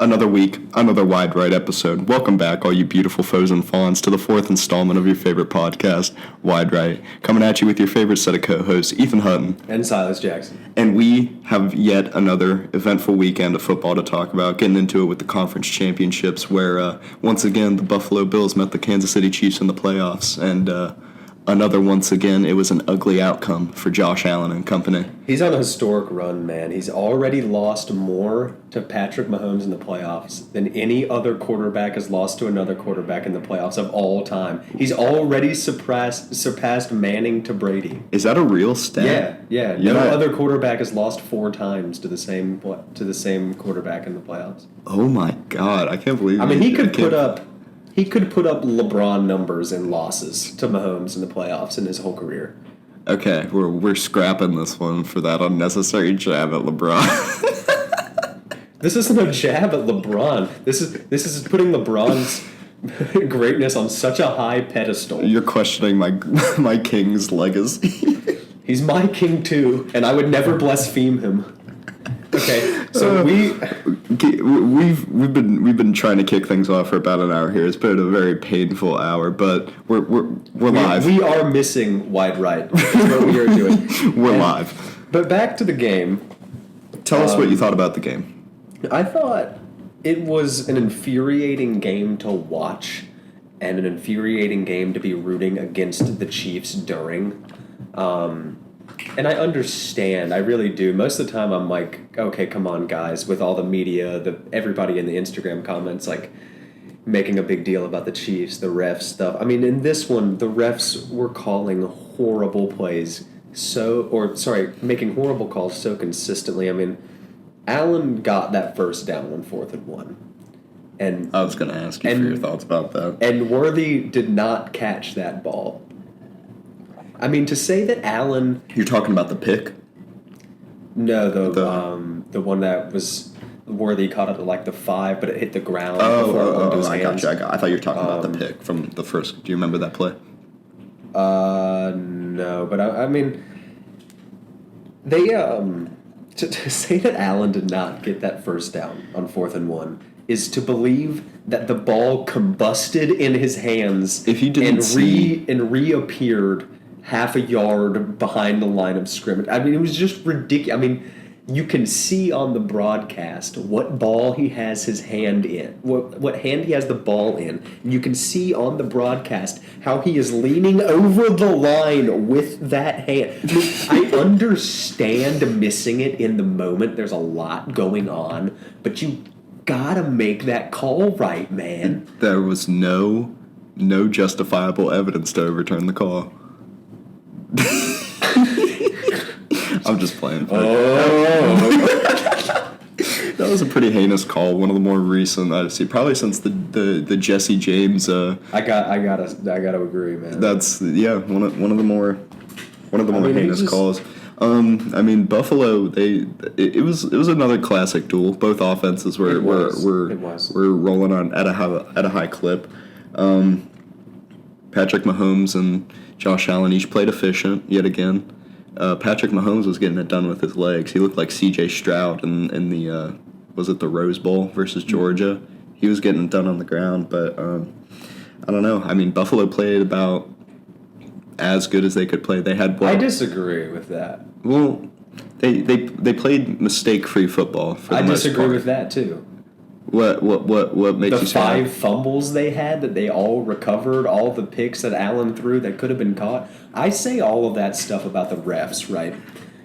Another week, another Wide Right episode. Welcome back, all you beautiful foes and fawns, to the fourth installment of your favorite podcast, Wide Right. Coming at you with your favorite set of co-hosts, Ethen Hutton. And Silas Jackson. And we have yet another eventful weekend of football to talk about, getting into it with the conference championships, where, once again, the Buffalo Bills met the Kansas City Chiefs in the playoffs, and, once again, it was an ugly outcome for Josh Allen and company. He's on a historic run, man. He's already lost more to Patrick Mahomes in the playoffs than any other quarterback has lost to another quarterback in the playoffs of all time. He's already surpassed Manning to Brady. Is that a real stat? Yeah. No other quarterback has lost 4 times to the same quarterback in the playoffs. Oh my God, I can't believe. I mean, he could put up LeBron numbers in losses to Mahomes in the playoffs in his whole career. Okay, we're scrapping this one for that unnecessary jab at LeBron. This isn't a jab at LeBron. This is putting LeBron's greatness on such a high pedestal. You're questioning my king's legacy. He's my king too, and I would never blaspheme him. Okay, so we've been trying to kick things off for about an hour here. It's been a very painful hour, but we're live. We are missing Wide Right. That's what we are doing. We're live. But back to the game. Tell us what you thought about the game. I thought it was an infuriating game to watch, and an infuriating game to be rooting against the Chiefs during. And I understand, I really do. Most of the time I'm like, okay, come on, guys, with all the media, everybody in the Instagram comments, like, making a big deal about the Chiefs, the refs stuff. I mean, in this one, the refs were calling horrible plays making horrible calls so consistently. I mean, Allen got that first down on 4th and 1. And I was going to ask you for your thoughts about that. And Worthy did not catch that ball. I mean, to say that Allen... You're talking about the pick? No, the one that was Worthy caught it at like the 5, but it hit the ground. I got you. I thought you were talking about the pick from the first. Do you remember that play? No, but I mean, they to say that Allen did not get that first down on 4th and 1 is to believe that the ball combusted in his hands if you didn't and reappeared half a yard behind the line of scrimmage. I mean, it was just ridiculous. I mean, you can see on the broadcast what ball he has his hand in, what hand he has the ball in. And you can see on the broadcast how he is leaning over the line with that hand. I mean, I understand missing it in the moment. There's a lot going on, but you gotta make that call right, man. There was no justifiable evidence to overturn the call. I'm just playing. That was a pretty heinous call. One of the more recent I've seen, probably since the Jesse James. I gotta agree, man. That's one of the more heinous calls. I mean, Buffalo. It was another classic duel. Both offenses were rolling on at a high clip. Patrick Mahomes and Josh Allen each played efficient yet again. Patrick Mahomes was getting it done with his legs. He looked like C.J. Stroud in the was it the Rose Bowl versus Georgia? He was getting it done on the ground, but I don't know. I mean, Buffalo played about as good as they could play. They had. I disagree with that. Well, they played mistake-free football. I disagree with that too. What makes you say the 5 fumbles they had that they all recovered, all the picks that Allen threw that could have been caught? I say all of that stuff about the refs, right?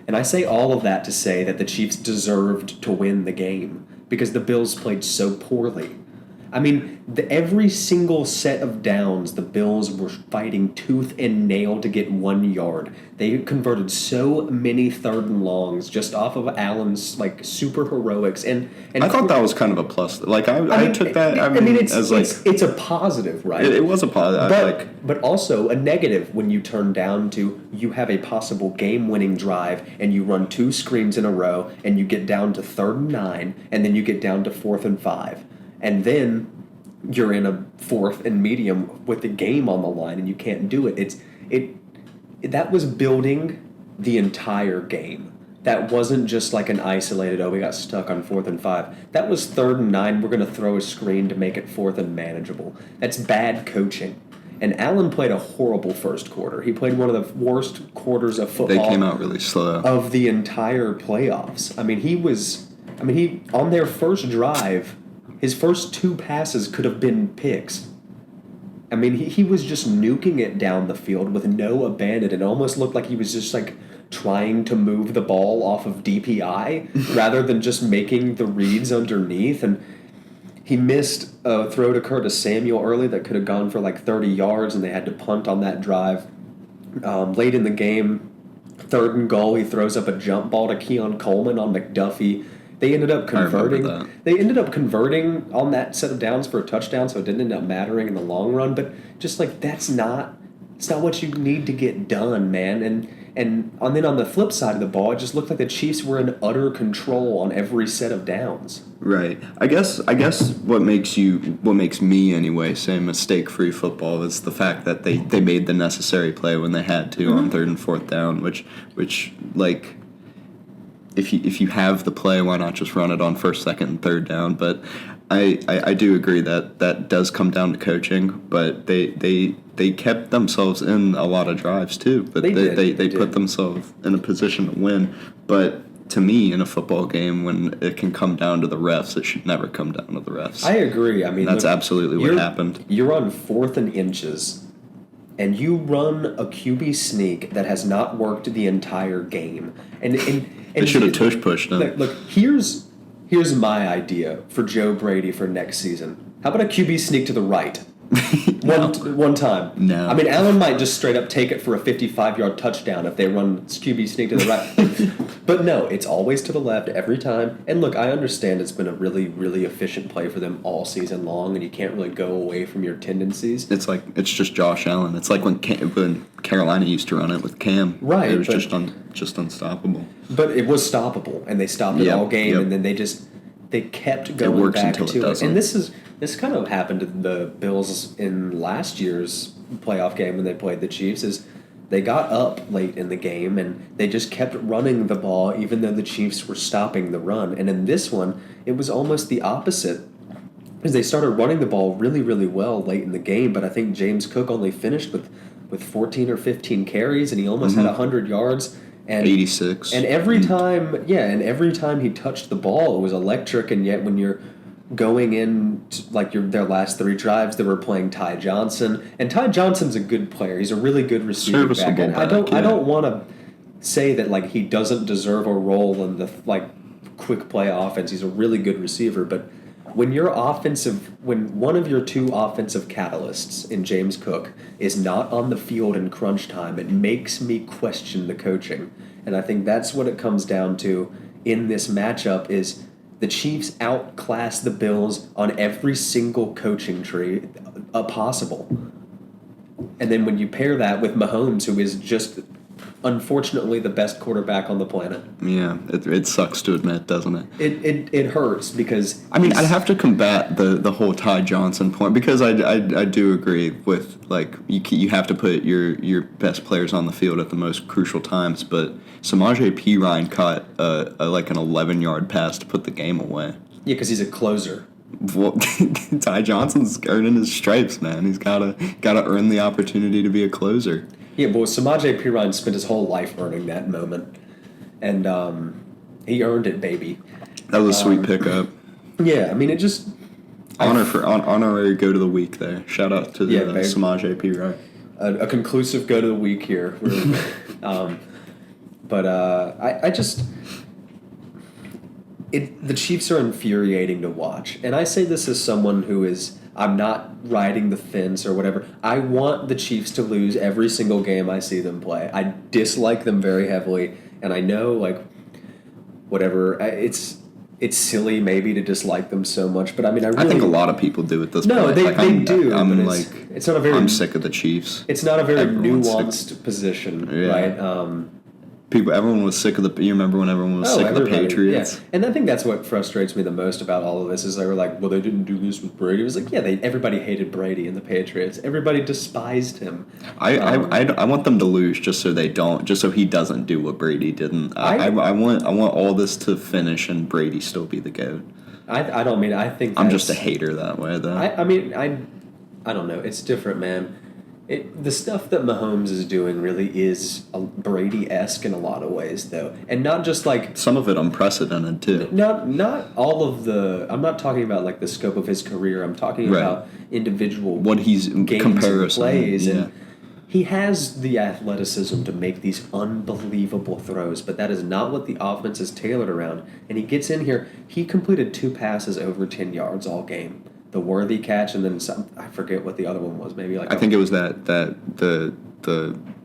And I say all of that to say that the Chiefs deserved to win the game because the Bills played so poorly. I mean, every single set of downs, the Bills were fighting tooth and nail to get 1 yard. They converted so many 3rd and longs just off of Allen's like super heroics. And I thought that was kind of a plus. Like I took that. It's a positive, right? It was a positive. But also a negative when you turn down to you have a possible game-winning drive and you run 2 screens in a row and you get down to 3rd and 9 and then you get down to 4th and 5. And then you're in a 4th and medium with the game on the line, and you can't do it. That was building the entire game. that wasn't just like an isolated, we got stuck on 4th and 5. That was 3rd and 9, we're going to throw a screen to make it 4th and manageable. That's bad coaching. And Allen played a horrible first quarter. He played one of the worst quarters of football. They came out really slow. Of the entire playoffs. I mean, he on their first drive, his first 2 passes could have been picks. I mean, he was just nuking it down the field with no abandon. It almost looked like he was just like trying to move the ball off of DPI rather than just making the reads underneath. And he missed a throw to Curtis Samuel early that could have gone for like 30 yards, and they had to punt on that drive. Late in the game, 3rd and goal, he throws up a jump ball to Keon Coleman on McDuffie. They ended up converting. They ended up converting on that set of downs for a touchdown, so it didn't end up mattering in the long run. But just like it's not what you need to get done, man. And then on the flip side of the ball, it just looked like the Chiefs were in utter control on every set of downs. Right. I guess what makes me anyway say mistake-free football is the fact that they made the necessary play when they had to on 3rd and 4th down, which like. If you have the play, why not just run it on 1st, 2nd, and 3rd down? But I do agree that does come down to coaching. But they kept themselves in a lot of drives too. But they put themselves in a position to win. But to me, in a football game, when it can come down to the refs, it should never come down to the refs. I agree. I mean, that's absolutely what happened. You're on 4th and inches, and you run a QB sneak that has not worked the entire game, and they should have tush-pushed him. Look, here's my idea for Joe Brady for next season. How about a QB sneak to the right? No. One time. No. I mean, Allen might just straight up take it for a 55-yard touchdown if they run QB sneak to the right. But no, it's always to the left every time. And look, I understand it's been a really, really efficient play for them all season long, and you can't really go away from your tendencies. It's just Josh Allen. It's like when Carolina used to run it with Cam. Right. It was just unstoppable. But it was stoppable, and they stopped it all game, and then they kept going back to it. And this kind of happened to the Bills in last year's playoff game when they played the Chiefs. Is they got up late in the game and they just kept running the ball even though the Chiefs were stopping the run. And in this one, it was almost the opposite, because they started running the ball really, really well late in the game. But I think James Cook only finished with 14 or 15 carries, and he almost had 100 yards. And 86. And every time he touched the ball, it was electric. And yet when you're going in to, their last 3 drives, they were playing Ty Johnson, and Ty Johnson's a good player. He's a really good receiver back. And I don't want to say that he doesn't deserve a role in the quick play offense. He's a really good receiver, but when one of your 2 offensive catalysts in James Cook is not on the field in crunch time, it makes me question the coaching. And I think that's what it comes down to in this matchup is the Chiefs outclass the Bills on every single coaching tree possible. And then when you pair that with Mahomes, who is just unfortunately the best quarterback on the planet. Yeah, it sucks to admit, doesn't it? It hurts because I'd have to combat the whole Ty Johnson point, because I do agree with you have to put your best players on the field at the most crucial times, but Samaje Perine caught an 11-yard pass to put the game away. Yeah, because he's a closer. Well, Ty Johnson's earning his stripes, man. He's gotta earn the opportunity to be a closer. Yeah, but Samaje Perine spent his whole life earning that moment, and he earned it, baby. That was a sweet pickup. Yeah, I mean, it just honorary go to the week there. Shout out to the Samaje Perine. A conclusive go to the week here. I just. The Chiefs are infuriating to watch. And I say this as someone who is, I'm not riding the fence or whatever. I want the Chiefs to lose every single game I see them play. I dislike them very heavily. And I know, whatever, it's silly maybe to dislike them so much. But I mean, I think a lot of people do at this point. No, they do. I'm sick of the Chiefs. It's not a very nuanced position, right? Everyone was sick of you remember when everyone was sick of the Patriots? Yeah. And I think that's what frustrates me the most about all of this is they were like, well, they didn't do this with Brady. It was like, yeah, everybody hated Brady and the Patriots. Everybody despised him. I want them to lose just so they don't, just so he doesn't do what Brady didn't. I want all this to finish and Brady still be the GOAT. I think I'm just a hater that way, though. I don't know. It's different, man. The stuff that Mahomes is doing really is Brady-esque in a lot of ways, though, and not just like some of it unprecedented too. Not all of the. I'm not talking about like the scope of his career. I'm talking about individual what he's games comparison and plays, yeah. and he has the athleticism to make these unbelievable throws, but that is not what the offense is tailored around. And he gets in here. He completed 2 passes over 10 yards all game. The worthy catch, and then some. I forget what the other one was. Maybe like I think it was the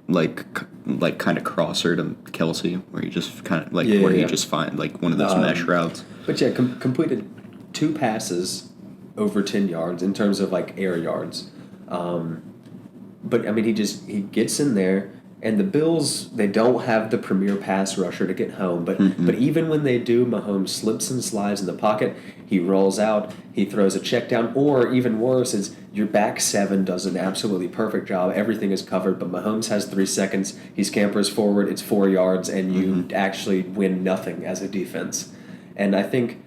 like kind of crosser to Kelsey, where he just kind of he just find like one of those mesh routes. But yeah, completed 2 passes over 10 yards in terms of like air yards. But I mean, he gets in there. And the Bills, they don't have the premier pass rusher to get home. But even when they do, Mahomes slips and slides in the pocket. He rolls out. He throws a check down. Or even worse is your back 7 does an absolutely perfect job. Everything is covered. But Mahomes has 3 seconds. He scampers forward. It's 4 yards. And you actually win nothing as a defense. And I think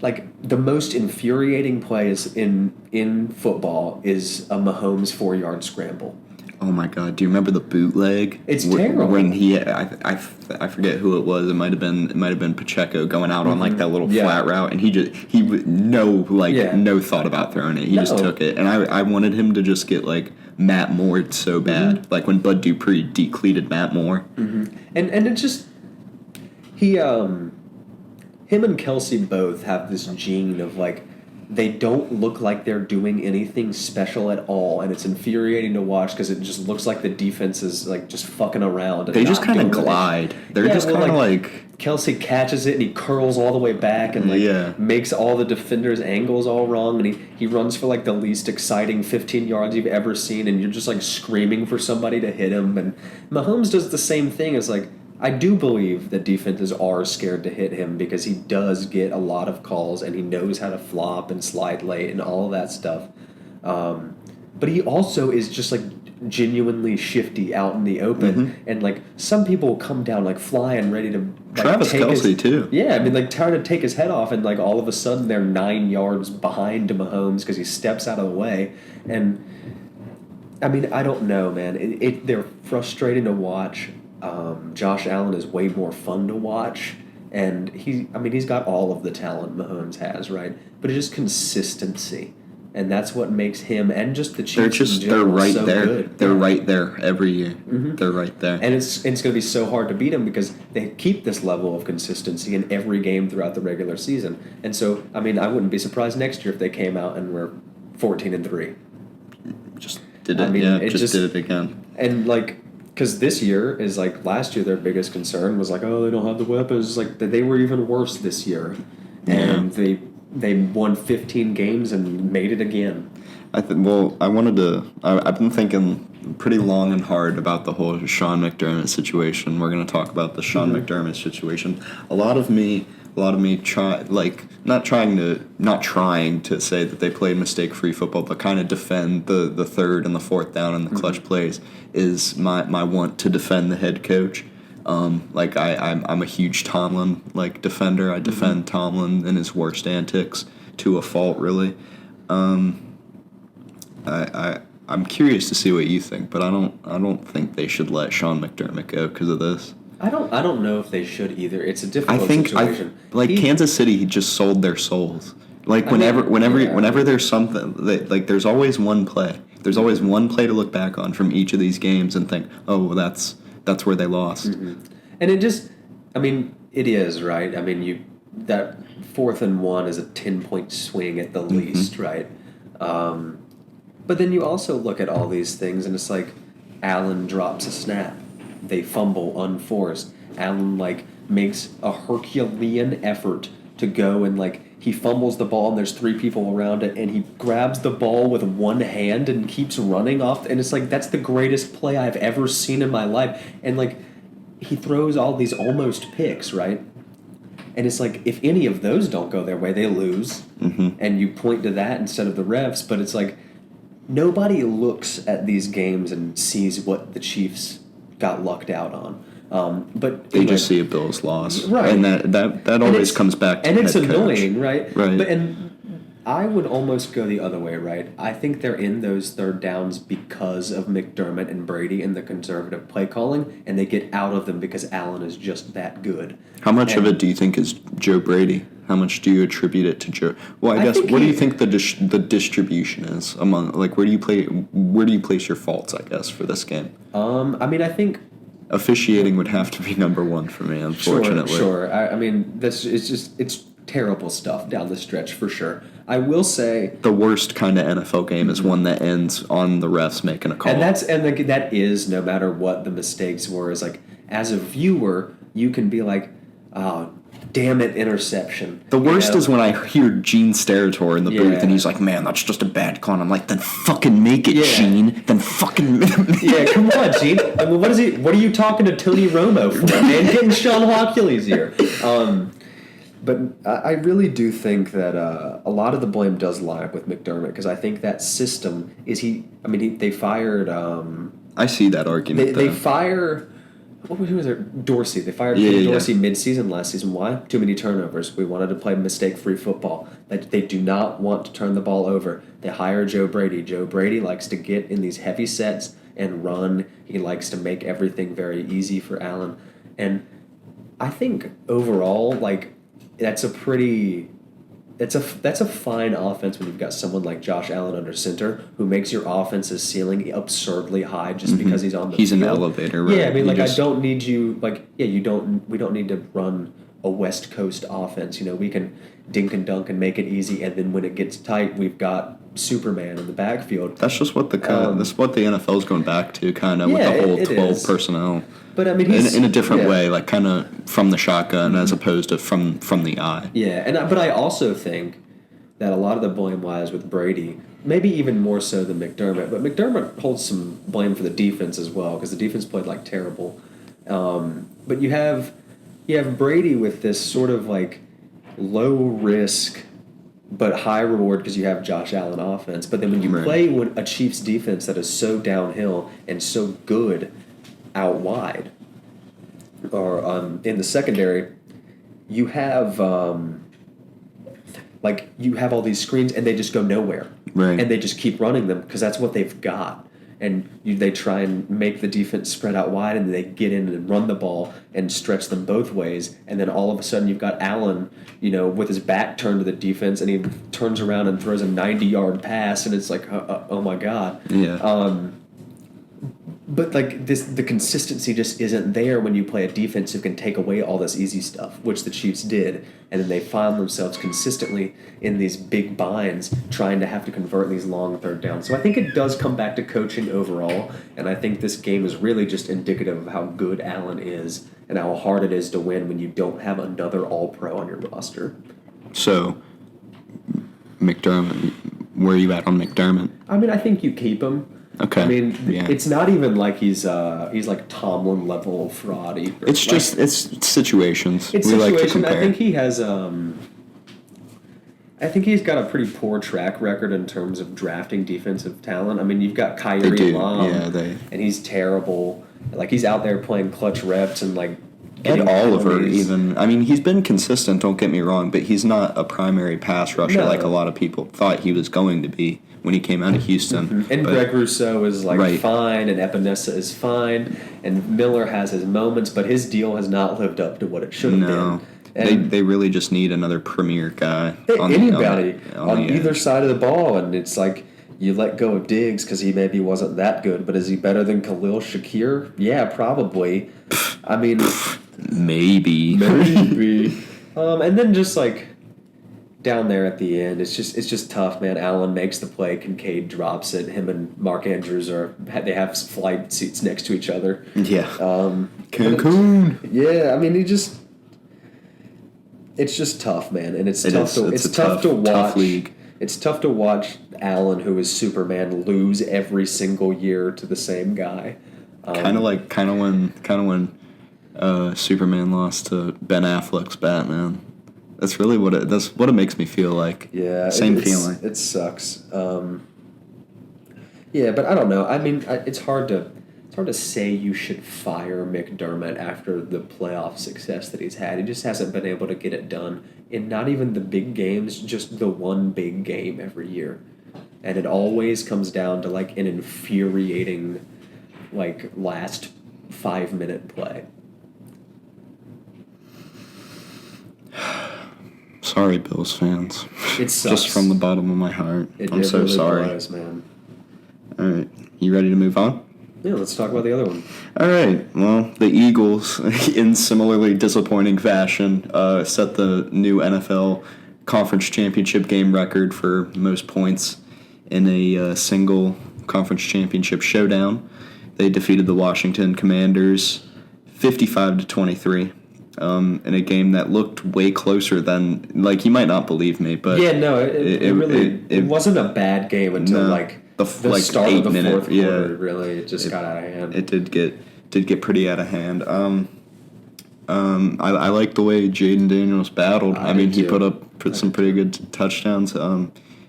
like the most infuriating plays in football is a Mahomes 4-yard scramble. Oh my God! Do you remember the bootleg? It's terrible. When I forget who it was. It might have been Pacheco going out on like that little flat route, and no thought about throwing it. He just took it, and I wanted him to just get like Matt Moore so bad, like when Bud Dupree decleated Matt Moore. And it just him and Kelsey both have this gene of like. They don't look like they're doing anything special at all, and it's infuriating to watch because it just looks like the defense is like just fucking around. They just kind of glide. They're just kind of like Kelsey catches it and he curls all the way back and makes all the defenders' angles all wrong, and he runs for like the least exciting 15 yards you've ever seen, and you're just like screaming for somebody to hit him. And Mahomes does the same thing. It's like. I do believe that defenses are scared to hit him because he does get a lot of calls and he knows how to flop and slide late and all of that stuff. But he also is just like genuinely shifty out in the open, and like some people will come down like flying ready to like, Travis Kelce too. Yeah, I mean like trying to take his head off, and like all of a sudden they're 9 yards behind Mahomes because he steps out of the way. And I mean I don't know, man. They're frustrating to watch. Josh Allen is way more fun to watch, and he's got all of the talent Mahomes has, right? But it's just consistency, and that's what makes him and just the Chiefs. They're right so there. Good. They're right there every year. They're right there, and it's going to be so hard to beat them because they keep this level of consistency in every game throughout the regular season. And so, I mean, I wouldn't be surprised next year if they came out and were 14-3. Just did it. Just did it again, and like. Because this year is like last year, their biggest concern was like, oh, they don't have the weapons. Like they were even worse this year, and they won 15 games and made it again. I've been thinking pretty long and hard about the whole Sean McDermott situation. We're going to talk about the Sean McDermott situation. A lot of me not trying to say that they played mistake-free football, but kind of defend the third and the fourth down and the clutch plays is my want to defend the head coach. I'm a huge Tomlin defender. I defend Tomlin and his worst antics to a fault, really. I'm curious to see what you think, but I don't think they should let Sean McDermott go because of this. I don't know if they should either. It's a difficult situation. Kansas City, he just sold their souls. Whenever there's something, there's always one play. There's always one play to look back on from each of these games and think, oh, that's where they lost. And it just, I mean, it is, right? I mean, that 4th and 1 is a 10-point swing at the least, right? But then you also look at all these things and it's like Allen drops a snap. They fumble unforced. Allen makes a Herculean effort to go and he fumbles the ball and there's 3 people around it and he grabs the ball with one hand and keeps running off and it's that's the greatest play I've ever seen in my life. And he throws all these almost picks, right? And it's like, if any of those don't go their way, they lose. Mm-hmm. And you point to that instead of the refs. But it's like, nobody looks at these games and sees what the Chiefs got lucked out on. But They just see a Bills loss. Right. And that always comes back to and head it's coach. annoying, right? Right. But I would almost go the other way, right? I think they're in those third downs because of McDermott and Brady and the conservative play calling, and they get out of them because Allen is just that good. How much of it do you think is Joe Brady? How much do you attribute it to Joe? Well, I guess think what do you think the distribution is among, like, where do you place your faults, I guess, for this game? I mean, I think officiating would have to be number one for me, unfortunately. Sure. I mean, it's terrible stuff down the stretch for sure. I will say the worst kind of NFL game is one that ends on the refs making a call. And that is no matter what the mistakes were. Is like, as a viewer, you can be like, oh, damn it, interception. The worst is when I hear Gene Steratore in the booth and he's like, man, that's just a bad call. And I'm like, then fucking make it, Gene. Then fucking yeah, come on, Gene. I mean, what are you talking to Tony Romo for, man? Getting Sean Hawkins here. But I really do think that a lot of the blame does lie with McDermott, because I think that system they fired. I see that argument. They fire. Who was it? Dorsey. They fired Dorsey mid-season last season. Why? Too many turnovers. We wanted to play mistake-free football. They do not want to turn the ball over. They hire Joe Brady. Joe Brady likes to get in these heavy sets and run. He likes to make everything very easy for Allen. And I think overall, like, that's a fine offense when you've got someone like Josh Allen under center who makes your offense's ceiling absurdly high just because he's on the He's field. an elevator, right? Yeah, I mean, I don't need you, we don't need to run a West Coast offense. We can dink and dunk and make it easy, and then when it gets tight, we've got Superman in the backfield. That's just what that's what the NFL is going back to, kind of, with the whole 12 personnel. But I mean, in a different way, like kind of from the shotgun as opposed to from the eye. Yeah, but I also think that a lot of the blame lies with Brady, maybe even more so than McDermott. But McDermott holds some blame for the defense as well, because the defense played like terrible. But you have Brady with this sort of like low risk but high reward because you have Josh Allen offense. But then when you play a Chiefs defense that is so downhill and so good out wide, or in the secondary, you have you have all these screens and they just go nowhere, and they just keep running them because that's what they've got. And they try and make the defense spread out wide, and they get in and run the ball and stretch them both ways. And then all of a sudden, you've got Allen, with his back turned to the defense, and he turns around and throws a 90-yard pass, and it's like, oh my god. Yeah. But the consistency just isn't there when you play a defense who can take away all this easy stuff, which the Chiefs did, and then they found themselves consistently in these big binds trying to have to convert these long third downs. So I think it does come back to coaching overall, and I think this game is really just indicative of how good Allen is and how hard it is to win when you don't have another All-Pro on your roster. So, McDermott, where are you at on McDermott? I mean, I think you keep him. Okay. I mean, it's not even like he's like Tomlin level fraud either. It's just it's situations. It's we situation. like to compare. I think he has. I think he's got a pretty poor track record in terms of drafting defensive talent. I mean, you've got Kyrie Long, and he's terrible. Like, he's out there playing clutch reps and like. Ed Oliver, even. I mean, he's been consistent, don't get me wrong, but he's not a primary pass rusher like a lot of people thought he was going to be when he came out of Houston. Mm-hmm. And Greg Rousseau is fine, and Epinesa is fine, and Miller has his moments, but his deal has not lived up to what it should have been. And they really just need another premier guy. On either side of the ball, and it's like, you let go of Diggs because he maybe wasn't that good, but is he better than Khalil Shakir? Yeah, probably. I mean, maybe. And then just like down there at the end, it's just tough, man. Allen makes the play, Kincaid drops it. Him and Mark Andrews they have flight seats next to each other. Yeah. Cancun. Yeah, I mean, it's just tough, man, and it's tough to watch. Tough league. It's tough to watch Allen, who is Superman, lose every single year to the same guy. Kind of when Superman lost to Ben Affleck's Batman. That's really what it makes me feel like. Yeah, Same feeling. It sucks. Yeah, but I don't know. I mean, it's hard to say you should fire McDermott after the playoff success that he's had. He just hasn't been able to get it done in not even the big games, just the one big game every year. And it always comes down to like an infuriating like last 5-minute play. Sorry, Bills fans. It sucks. Just from the bottom of my heart. I'm so really sorry. Blows, man. All right, you ready to move on? Yeah, let's talk about the other one. All right. Well, the Eagles, in similarly disappointing fashion, set the new NFL conference championship game record for most points in a single conference championship showdown. They defeated the Washington Commanders 55-23 in a game that looked way closer than, like, you might not believe me, but yeah, no, it wasn't a bad game until the like start of the 8 minute, fourth quarter. Really, it just got out of hand. It did get pretty out of hand. I like the way Jaden Daniels battled. I mean, he put some pretty good touchdowns.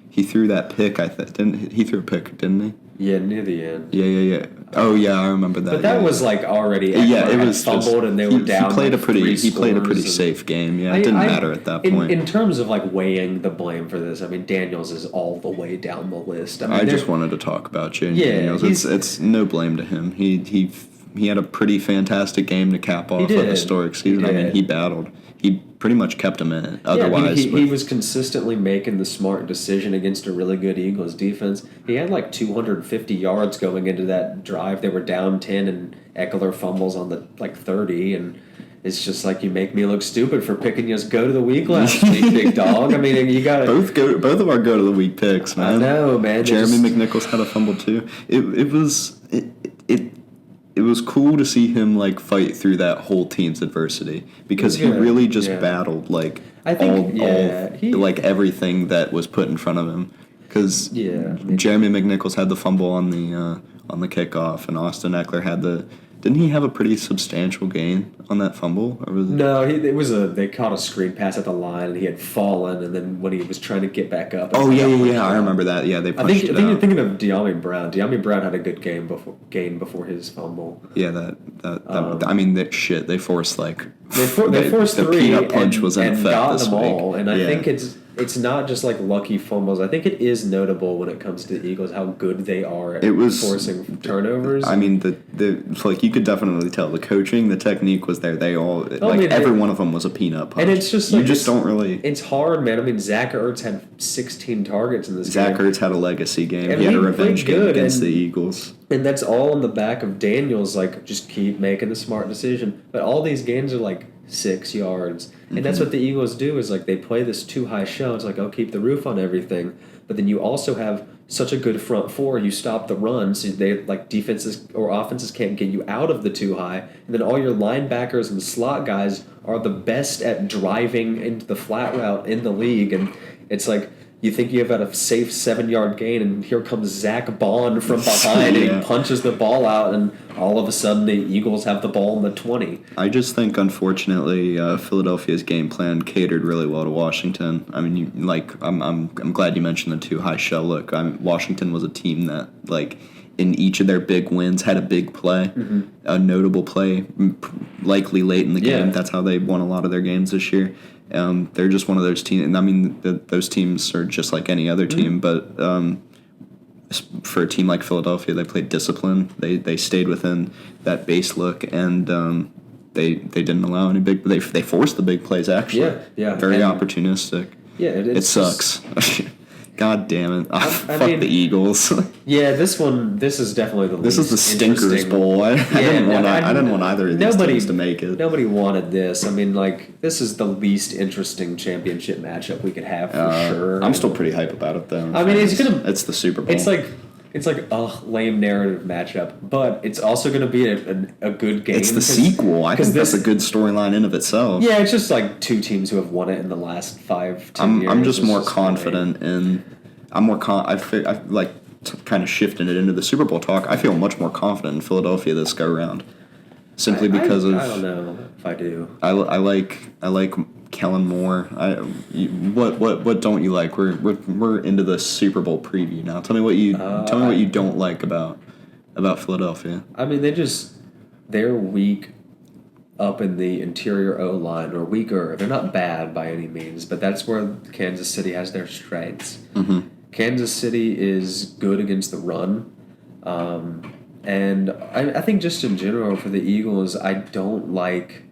He threw that pick. Didn't he threw a pick? Didn't he? Yeah, near the end. Yeah. Oh yeah, I remember that. But that was like already. It was fumbled and they were down. He played like he played a pretty safe game. Yeah, it didn't matter at that point. In terms of like weighing the blame for this, I mean, Daniels is all the way down the list. I just wanted to talk about Jaden Daniels. It's no blame to him. He had a pretty fantastic game to cap off a historic season. I mean, he battled. He pretty much kept him in it. Otherwise, he was consistently making the smart decision against a really good Eagles defense. He had like 250 yards going into that drive. They were down 10, and Eckler fumbles on the 30, and it's just like, you make me look stupid for picking us go to the week last week, big dog. I mean, you got both of our go to the week picks, man. I know, man. Jeremy McNichols had a fumble too. It was cool to see him like fight through that whole team's adversity, because he really just battled like everything that was put in front of him. Because Jeremy McNichols had the fumble on the kickoff, and Austin Eckler had Didn't he have a pretty substantial gain on that fumble? Or was No, they caught a screen pass at the line, and he had fallen, and then when he was trying to get back up. Oh yeah, I remember that. Yeah, they punched it out. I think you're thinking of De'Ami Brown. De'Ami Brown had a good gain before his fumble. Yeah, I mean, they forced they forced the three, peanut punch was in and effect got this them week. all. And I think it's not just like lucky fumbles. I think it is notable when it comes to the Eagles how good they are at forcing turnovers. I mean, you could definitely tell the coaching, the technique was there. They all every one of them was a peanut punch. And it's just you just don't really. It's hard, man. I mean, Zach Ertz had 16 targets in this game. Zach Ertz had a legacy game. He had a revenge game against the Eagles. And that's all on the back of Daniels, just keep making the smart decision. But all these games are 6 yards. And that's what the Eagles do is they play this too high shell. It's keep the roof on everything. But then you also have such a good front four, you stop the run, so they defenses or offenses can't get you out of the too high. And then all your linebackers and slot guys are the best at driving into the flat route in the league. And it's you think you have a safe 7-yard gain, and here comes Zach Bond from behind, and he punches the ball out, and all of a sudden the Eagles have the ball in the 20. I just think, unfortunately, Philadelphia's game plan catered really well to Washington. I mean, I'm glad you mentioned the too high shell look. Washington was a team that in each of their big wins had a big play, a notable play, likely late in the game. That's how they won a lot of their games this year. They're just one of those teams, and I mean, those teams are just like any other team, but for a team like Philadelphia, they played discipline. They stayed within that base look, and they didn't allow any big. They forced the big plays actually. Very opportunistic. Yeah, it sucks. God damn it! Fuck the Eagles. This is definitely the. This is the stinkers bowl. I didn't want either of these teams to make it. Nobody wanted this. I mean, this is the least interesting championship matchup we could have for sure. I'm still pretty hype about it though. I mean, it's the Super Bowl. It's a lame narrative matchup, but it's also going to be a good game. It's the sequel. I think that's a good storyline in of itself. Yeah, it's just two teams who have won it in the last 5-10 years. I'm just more confident in. Kind of shifting it into the Super Bowl talk. I feel much more confident in Philadelphia this go round. simply because of. I don't know if I do. I like Kellen Moore. What don't you like? We're into the Super Bowl preview now. Tell me what you don't like about Philadelphia. I mean, they're weak up in the interior O line, or weaker. They're not bad by any means, but that's where Kansas City has their strengths. Mm-hmm. Kansas City is good against the run. And I think just in general for the Eagles, I don't like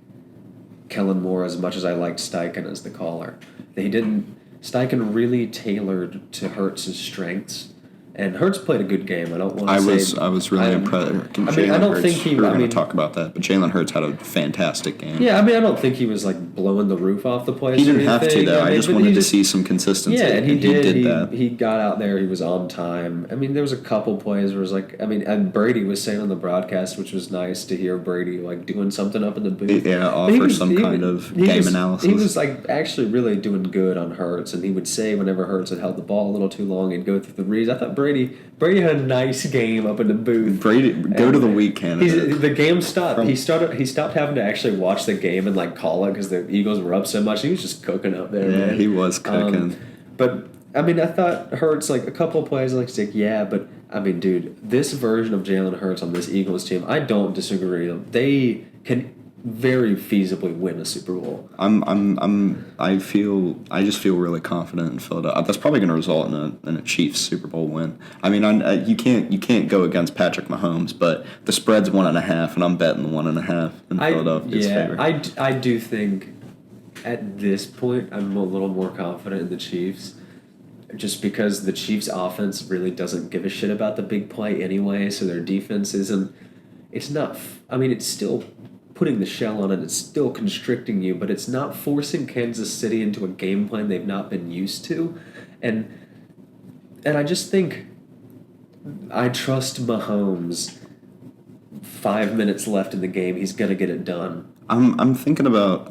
Kellen Moore as much as I liked Steichen as the caller. Steichen really tailored to Hurts' strengths. And Hurts played a good game. I don't want to say... I was really impressed. I don't think he... We're going to talk about that, but Jalen Hurts had a fantastic game. Yeah, I mean, I don't think he was, like, blowing the roof off the place. He didn't have to, though. I just wanted to see some consistency. Yeah, and he did that. He got out there. He was on time. I mean, there was a couple plays where it was like... I mean, and Brady was saying on the broadcast, which was nice to hear Brady, like, doing something up in the booth. Yeah, offer some kind of game analysis. He was, like, actually really doing good on Hurts, and he would say whenever Hurts had held the ball a little too long, he'd go through the reads. I thought Brady had a nice game up in the booth. Brady, go to the week candidate. The game stopped. He stopped having to actually watch the game and like call it because the Eagles were up so much. He was just cooking up there. Yeah, man. He was cooking. But I mean, I thought Hurts like a couple of plays like stick. Yeah, but I mean, dude, this version of Jalen Hurts on this Eagles team, I don't disagree. They can very feasibly win a Super Bowl. I just feel really confident in Philadelphia. That's probably going to result in a Chiefs Super Bowl win. I mean, you can't go against Patrick Mahomes, but the spread's 1.5, and I'm betting the 1.5 in Philadelphia's favor. I do think at this point I'm a little more confident in the Chiefs, just because the Chiefs' offense really doesn't give a shit about the big play anyway. So their defense isn't. It's not. I mean, it's still putting the shell on it, it's still constricting you, but it's not forcing Kansas City into a game plan they've not been used to. And I just think I trust Mahomes. 5 minutes left in the game, he's gonna get it done. I'm thinking about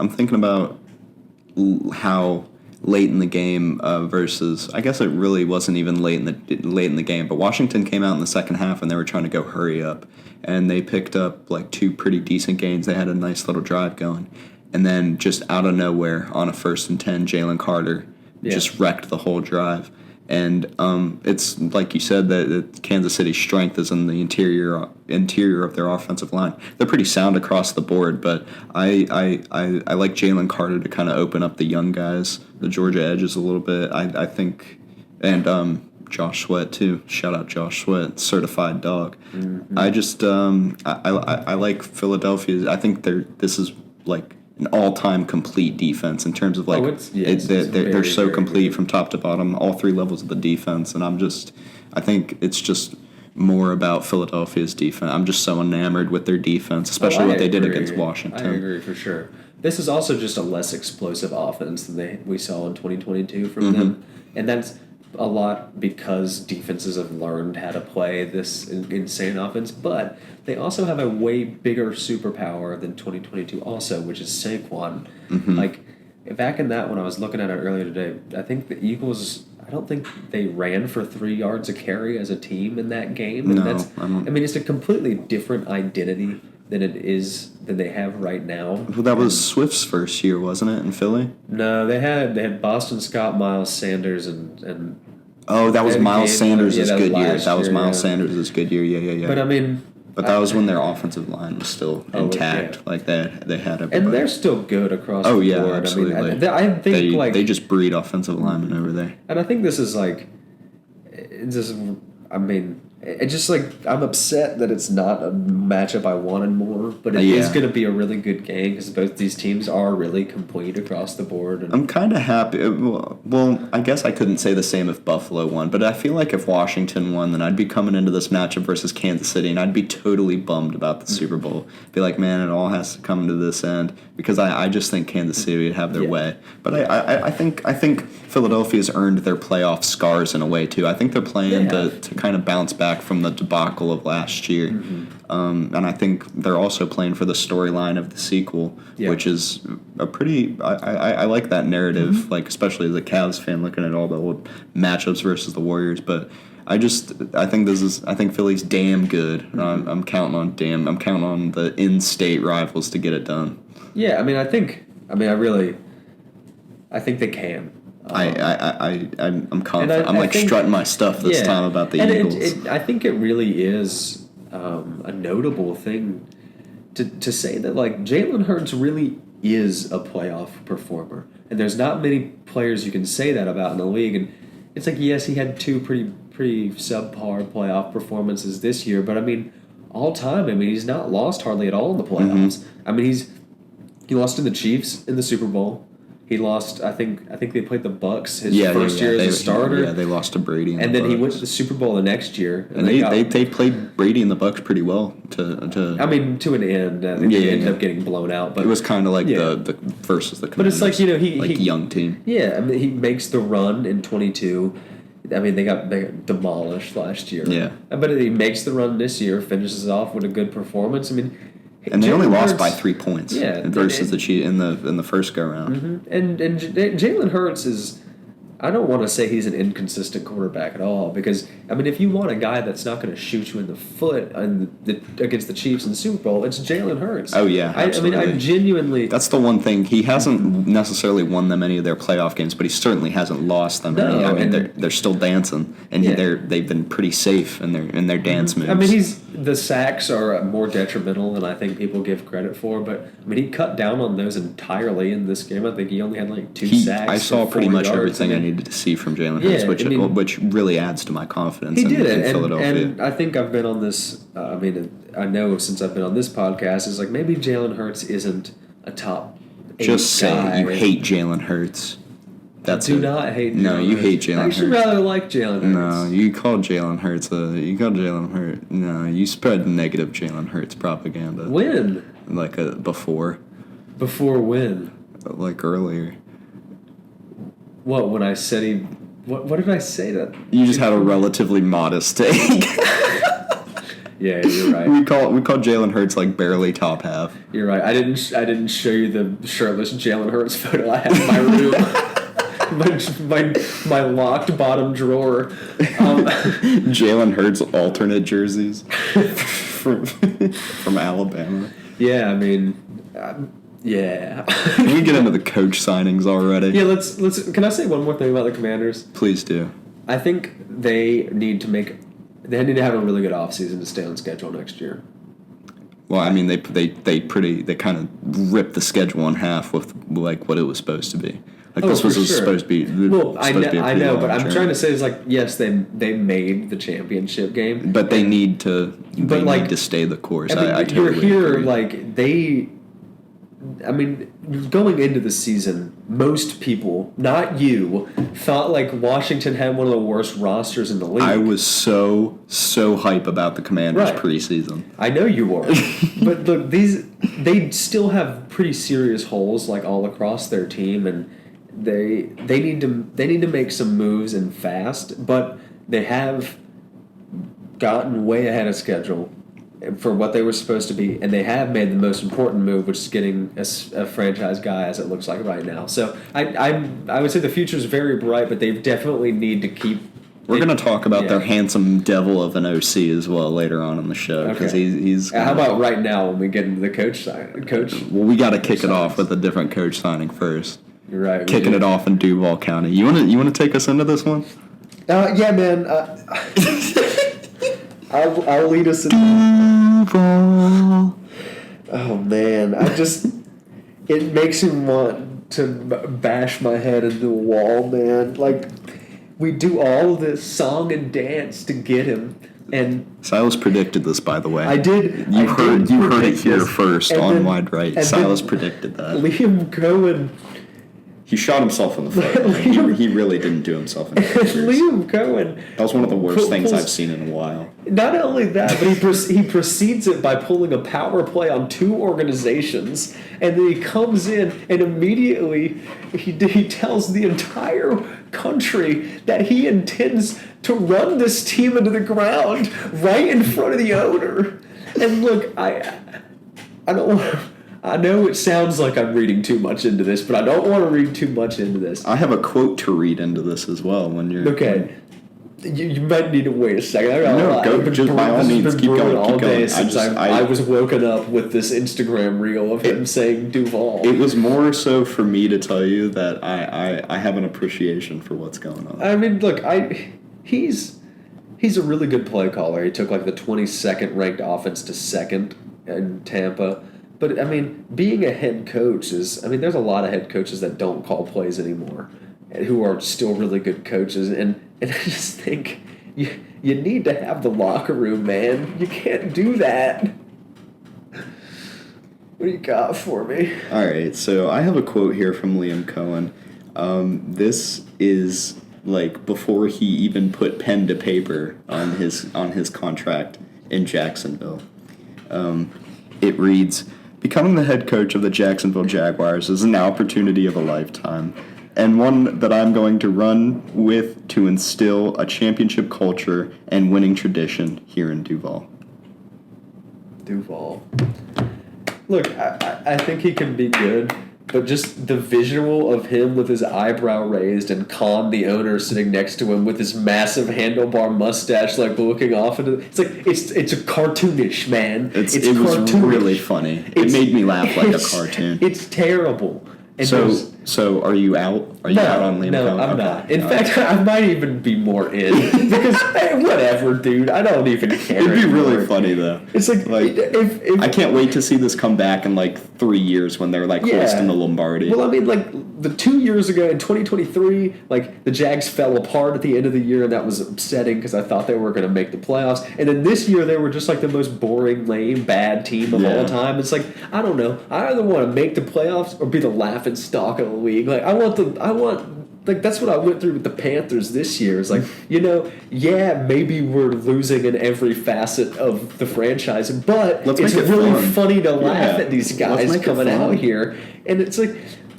how late in the game versus I guess it really wasn't even late in the game, but Washington came out in the second half and they were trying to go hurry up, and they picked up like 2 pretty decent gains. They had a nice little drive going, and then just out of nowhere on a 1st and 10, Jalen Carter just wrecked the whole drive. And it's like you said that Kansas City's strength is in the interior of their offensive line. They're pretty sound across the board, but I like Jalen Carter to kind of open up the young guys, the Georgia edges a little bit. I think, and Josh Sweat too. Shout out Josh Sweat, certified dog. Mm-hmm. I just I like Philadelphia. I think this is like an all-time complete defense in terms of like they're so complete from top to bottom, all 3 levels of the defense, and I think it's just more about Philadelphia's defense. I'm just so enamored with their defense, especially what they did against Washington. I agree for sure. This is also just a less explosive offense than we saw in 2022 from them, and that's a lot because defenses have learned how to play this insane offense, but they also have a way bigger superpower than 2022 also, which is Saquon. Mm-hmm. Like, back in that when I was looking at it earlier today, I think the Eagles, I don't think they ran for 3 yards a carry as a team in that game. And I mean, it's a completely different identity than they have right now. Well, that was Swift's first year, wasn't it, in Philly? No, they had Boston Scott, Miles Sanders, and oh, that was Miles Sanders' good year. That was Miles Sanders' good year. Yeah. But I mean, that was when their offensive line was still intact. Like they had everybody. And they're still good across the board. Oh yeah, absolutely. I mean, I think they just breed offensive linemen over there. And I think this is like, it's just like I'm upset that it's not a matchup I wanted more, but it is going to be a really good game because both these teams are really complete across the board. And I'm kind of happy. Well, I guess I couldn't say the same if Buffalo won, but I feel like if Washington won, then I'd be coming into this matchup versus Kansas City, and I'd be totally bummed about the Super Bowl. Be like, man, it all has to come to this end because I just think Kansas City would have their way. But I think Philadelphia's earned their playoff scars in a way too. I think they're playing to kind of bounce back back from the debacle of last year. And I think they're also playing for the storyline of the sequel, which is a pretty. I like that narrative, like especially as a Cavs fan looking at all the old matchups versus the Warriors. But I think Philly's damn good. I'm counting on the in-state rivals to get it done. Yeah, I think they can. I'm confident. I'm like strutting my stuff this time about the Eagles. I think it really is a notable thing to say that like Jalen Hurts really is a playoff performer, and there's not many players you can say that about in the league. And it's like, yes, he had two pretty subpar playoff performances this year, but all time, he's not lost hardly at all in the playoffs. He lost to the Chiefs in the Super Bowl. He lost. I think they played the Bucks his first year as a starter. Yeah, they lost to Brady. And then he went to the Super Bowl the next year. And they played Brady and the Bucks pretty well to an end. They ended up getting blown out. But it was kind of like the versus the Commanders. But it's like he young team. Yeah, he makes the run in 22. They got demolished last year. Yeah. But he makes the run this year, finishes off with a good performance. And they only lost by 3 points versus the Chiefs in the first go round. Mm-hmm. And Jalen Hurts is, I don't want to say he's an inconsistent quarterback at all, because if you want a guy that's not going to shoot you in the foot against the Chiefs in the Super Bowl, it's Jalen Hurts. Oh yeah, absolutely. I genuinely. That's the one thing. He hasn't necessarily won them any of their playoff games, but he certainly hasn't lost them any. They're still dancing, and they've been pretty safe in their dance moves. The sacks are more detrimental than I think people give credit for, but he cut down on those entirely in this game. I think he only had like two sacks. I saw pretty much everything I needed to see from Jalen Hurts, which really adds to my confidence in Philadelphia. And I think I've been on this. I know since I've been on this podcast, is like maybe Jalen Hurts isn't a top 8 Just say guy. you hate Jalen Hurts. Not hate Jalen No, you hate Jalen Hurts. I actually rather like Jalen Hurts. No, you call Jalen Hurts No, you spread negative Jalen Hurts propaganda. When? Like before. Before when? Like earlier. What, when I said he... What did I say that? You just had a relatively modest take. Yeah, you're right. We call Jalen Hurts like barely top half. You're right. I didn't show you the shirtless Jalen Hurts photo I had in my room. my locked bottom drawer. Jalen Hurts alternate jerseys from Alabama. Yeah, yeah. Can we get into the coach signings already? Yeah, let's. Can I say one more thing about the Commanders? Please do. I think they need to have a really good offseason to stay on schedule next year. Well, they kind of ripped the schedule in half with like what it was supposed to be. Like this was supposed to be. I know, but I'm trying to say is like yes, they made the championship game, but they need to. They need to stay the course. I totally agree. Like they. Going into the season, most people, not you, thought like Washington had one of the worst rosters in the league. I was so hype about the Commanders preseason. I know you were, but look, they still have pretty serious holes like all across their team, and they need to make some moves and fast. But they have gotten way ahead of schedule for what they were supposed to be, and they have made the most important move, which is getting a franchise guy, as it looks like right now. So I would say the future is very bright, but they definitely need to keep. We're going to talk about their handsome devil of an OC as well later on in the show, because he's. How about right now when we get into the coach? Well, we got to kick it off with a different coach signing first. You're right. Kicking it off in Duval County. You want to take us into this one? Yeah, man. I'll lead us in. Duval. Oh man, it makes me want to bash my head into a wall, man. Like, we do all this song and dance to get him, and Silas predicted this, by the way. I did. You heard it here first on Wide Right. Silas predicted that. Liam Cohen. He shot himself in the foot. He really didn't do himself in the foot. Liam Cohen. That was one of the worst things I've seen in a while. Not only that, but he proceeds it by pulling a power play on two organizations, and then he comes in and immediately he tells the entire country that he intends to run this team into the ground right in front of the owner. And look, I don't want. I know it sounds like I'm reading too much into this, but I don't want to read too much into this. I have a quote to read into this as well. When you're okay. You might need to wait a second. Go. Just by all means, keep going. All day since I was woken up with this Instagram reel of him saying Duval. It was more so for me to tell you that I have an appreciation for what's going on. I mean, look, he's a really good play caller. He took like the 22nd ranked offense to second in Tampa. But I mean, being a head coach there's a lot of head coaches that don't call plays anymore, who are still really good coaches, and I just think you need to have the locker room, man. You can't do that. What do you got for me? All right, so I have a quote here from Liam Cohen. This is like before he even put pen to paper on his contract in Jacksonville. It reads, "Becoming the head coach of the Jacksonville Jaguars is an opportunity of a lifetime, and one that I'm going to run with to instill a championship culture and winning tradition here in Duval." Duval. Look, I think he can be good, but just the visual of him with his eyebrow raised and Khan, the owner, sitting next to him with his massive handlebar mustache, like looking off into it's a cartoonish, man. It was really funny. It made me laugh like a cartoon. It's terrible. And so are you out? Are you out on Liam Cohen? No, I'm not. In fact, I might even be more in because hey, whatever, dude. I don't even care. It'd be really funny though. It's like if I can't wait to see this come back in like 3 years when they're like hosting the Lombardi. Well, I mean, like the 2 years ago in 2023, like the Jags fell apart at the end of the year, and that was upsetting because I thought they were going to make the playoffs. And then this year they were just like the most boring, lame, bad team of all time. It's like I don't know. I either want to make the playoffs or be the laughing stock of the league. Like like that's what I went through with the Panthers this year. It's like, maybe we're losing in every facet of the franchise, but it's really funny to laugh at these guys coming out here. And it's like,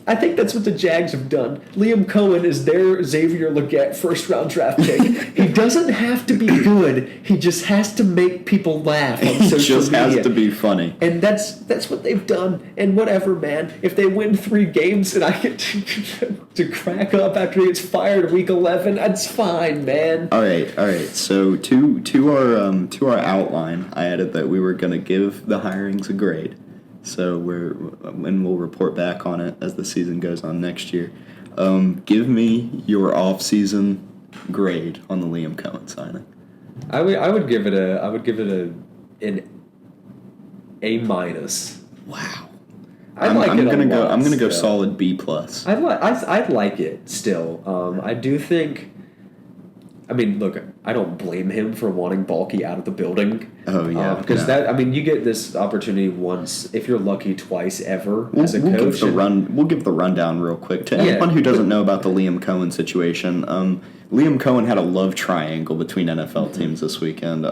I think that's what the Jags have done. Liam Cohen is their Xavier Legette first-round draft pick. He doesn't have to be good. He just has to make people laugh on social media. He just has to be funny. And that's what they've done. And whatever, man. If they win 3 games and I get to crack up after he gets fired week 11, that's fine, man. All right. So to our outline, I added that we were going to give the hirings a grade. So we'll report back on it as the season goes on next year. Give me your off-season grade on the Liam Cohen signing. I would give it an A minus. Wow. I'm gonna go solid B plus. I'd like it still. I do think. I mean, look, I don't blame him for wanting Balky out of the building. Oh, yeah. Because you get this opportunity once, if you're lucky, twice ever as a coach. We'll give the rundown real quick. To anyone who doesn't know about the Liam Cohen situation, Liam Cohen had a love triangle between NFL teams this weekend.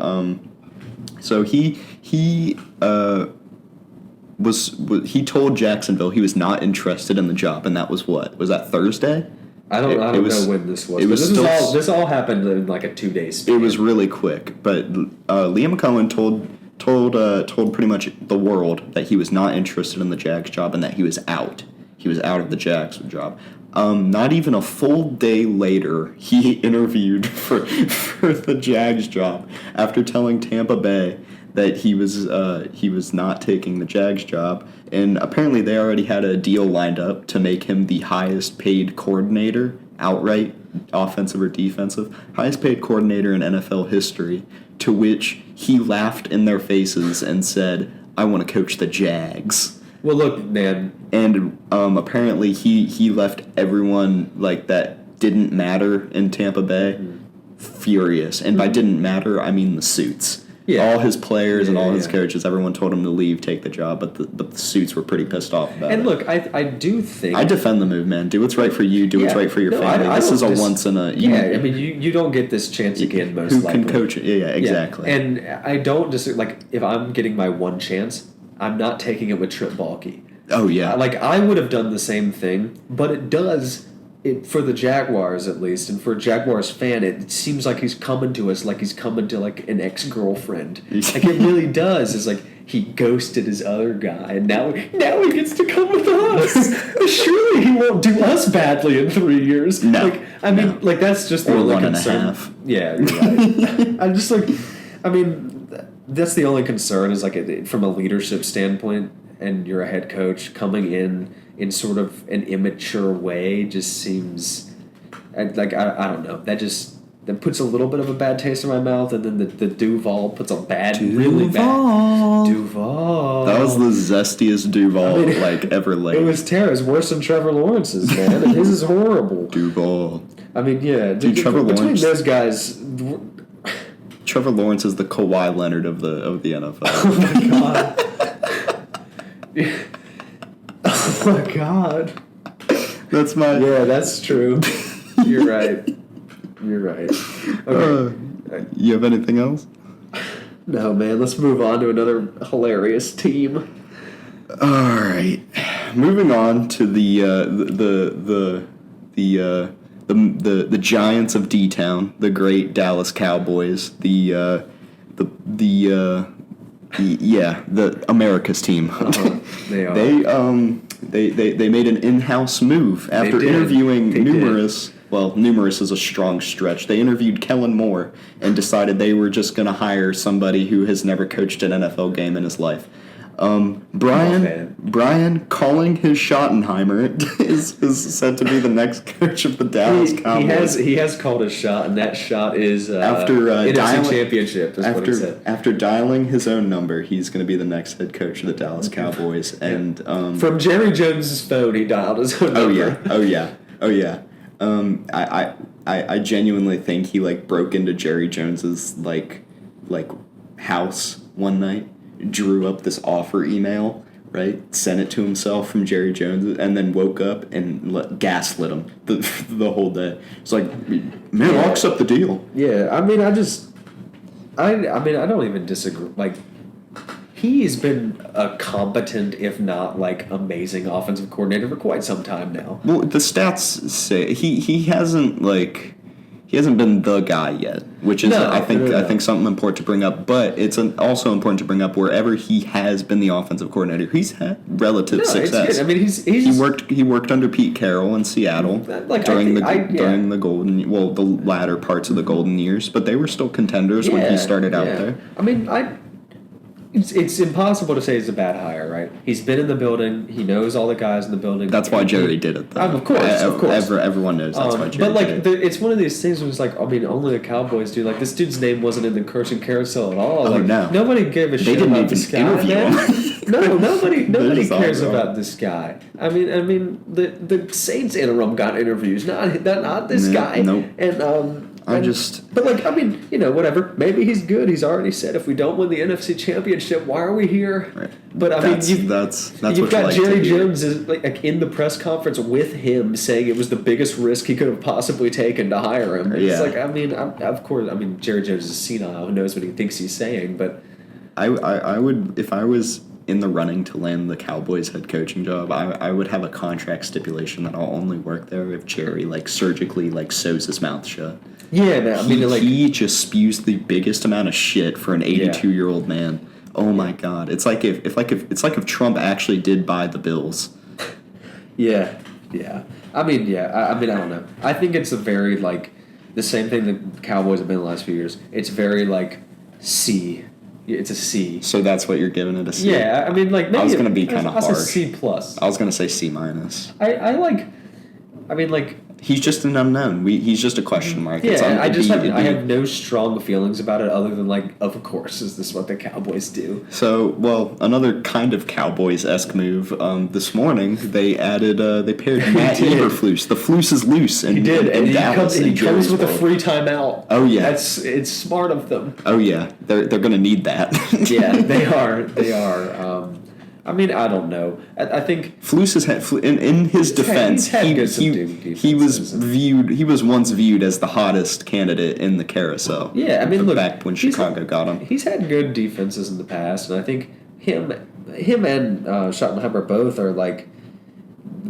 So he told Jacksonville he was not interested in the job, and that was what? Was that Thursday? I don't know when this was. This all happened in like a 2-day span. It was really quick, but Liam Cohen told pretty much the world that he was not interested in the Jags job and that he was out. He was out of the Jags job. Not even a full day later, he interviewed for the Jags job after telling Tampa Bay that he was not taking the Jags job, and apparently they already had a deal lined up to make him the highest paid coordinator, outright, offensive or defensive, highest paid coordinator in NFL history, to which he laughed in their faces and said, "I want to coach the Jags." Well, look, man. And apparently he left everyone like that didn't matter in Tampa Bay furious, and by didn't matter, I mean the suits. Yeah. All his players and all his coaches, everyone told him to leave, take the job, but the suits were pretty pissed off about it. And look, I do think... I defend the move, man. Do what's right for you. Do what's right for your family. This is a once in a... I mean, you don't get this chance again, most likely. Who can coach it? Yeah, exactly. Yeah. And I don't just... Like, if I'm getting my one chance, I'm not taking it with Trip Baalke. Oh, yeah. I would have done the same thing, but it does for the Jaguars at least, and for a Jaguars fan, it seems like he's coming to us like he's coming to like an ex-girlfriend. Like it really does. It's like he ghosted his other guy, and now he gets to come with us. Surely he won't do us badly in 3 years. No, like I mean, like that's just the or only 1.5. concern. Yeah, you're right. I'm just like, I mean, that's the only concern is like from a leadership standpoint, and you're a head coach coming in sort of an immature way just seems like I don't know, that puts a little bit of a bad taste in my mouth, and then the Duval puts a really bad Duval. That was the zestiest Duval ever laid. It was terrible. It was worse than Trevor Lawrence's, man, and his is horrible. Duval. I mean, yeah, Dude, Trevor between Lawrence, those guys. Trevor Lawrence is the Kawhi Leonard of the NFL. Oh my god. Oh my god. That's my. Yeah, that's true. You're right. You're right. Okay. You have anything else? No, man. Let's move on to another hilarious team. All right. Moving on to the Giants of D-Town, the great Dallas Cowboys, the America's team. They are. They made an in-house move after interviewing numerous. Well, numerous is a strong stretch. They interviewed Kellen Moore and decided they were just going to hire somebody who has never coached an NFL game in his life. Brian calling his Schottenheimer is said to be the next coach of the Dallas Cowboys. He has called his shot, and that shot is after NFC Championship. Is what he said. After dialing his own number, he's going to be the next head coach of the Dallas Cowboys. And from Jerry Jones's phone, he dialed his own number. Oh yeah. I genuinely think he broke into Jerry Jones's house one night, drew up this offer email, right? Sent it to himself from Jerry Jones, and then woke up and gaslit him the whole day. It's like, man, I'll accept the deal. Yeah, I mean, I don't even disagree. He's been a competent, if not amazing offensive coordinator for quite some time now. Well, the stats say he hasn't been the guy yet, which is I think something important to bring up. But it's also important to bring up wherever he has been the offensive coordinator, he's had relative success. It's good. I mean, he worked under Pete Carroll in Seattle during the latter parts of the golden years, but they were still contenders when he started out there. I mean, It's impossible to say he's a bad hire, right? He's been in the building. He knows all the guys in the building. That's why Jerry did it, though. Of course. Everyone knows that's why Jerry did it. It's one of these things where it's only the Cowboys do. This dude's name wasn't in the coaching carousel at all. No. Nobody gave a shit about this guy. Interview him. No, nobody cares about this guy. I mean, the Saints interim got interviews, not this guy. Nope. And But whatever. Maybe he's good. He's already said if we don't win the NFC Championship, why are we here? Right. But that's you've got Jerry Jones in the press conference with him saying it was the biggest risk he could have possibly taken to hire him. It's of course. I mean, Jerry Jones is senile. Who knows what he thinks he's saying? But I would, if I was in the running to land the Cowboys head coaching job, I would have a contract stipulation that I'll only work there if Jerry surgically sews his mouth shut. Yeah, man. He just spews the biggest amount of shit for an 82-year-old man. Oh my God! It's like if Trump actually did buy the Bills. Yeah. I mean, I don't know. I think it's a very the same thing the Cowboys have been the last few years. It's very C. It's a C. So that's what you're giving it, a C? Yeah, I mean, maybe I was going to be kind of harsh. I was C plus. I was going to say C minus. He's just an unknown. He's just a question mark. Yeah, I have no strong feelings about it other than of course, is this what the Cowboys do? So, another kind of Cowboys-esque move. This morning they added they paired Matt Eberflus. The Flus is loose, and he Dallas comes with a free timeout. Oh yeah, it's smart of them. Oh yeah, they're gonna need that. Yeah, they are. I mean, I don't know. I think Flus has had in his defense. He was once viewed as the hottest candidate in the carousel. Yeah, I mean, back when Chicago got him, he's had good defenses in the past, and I think him and Schottenheimer both are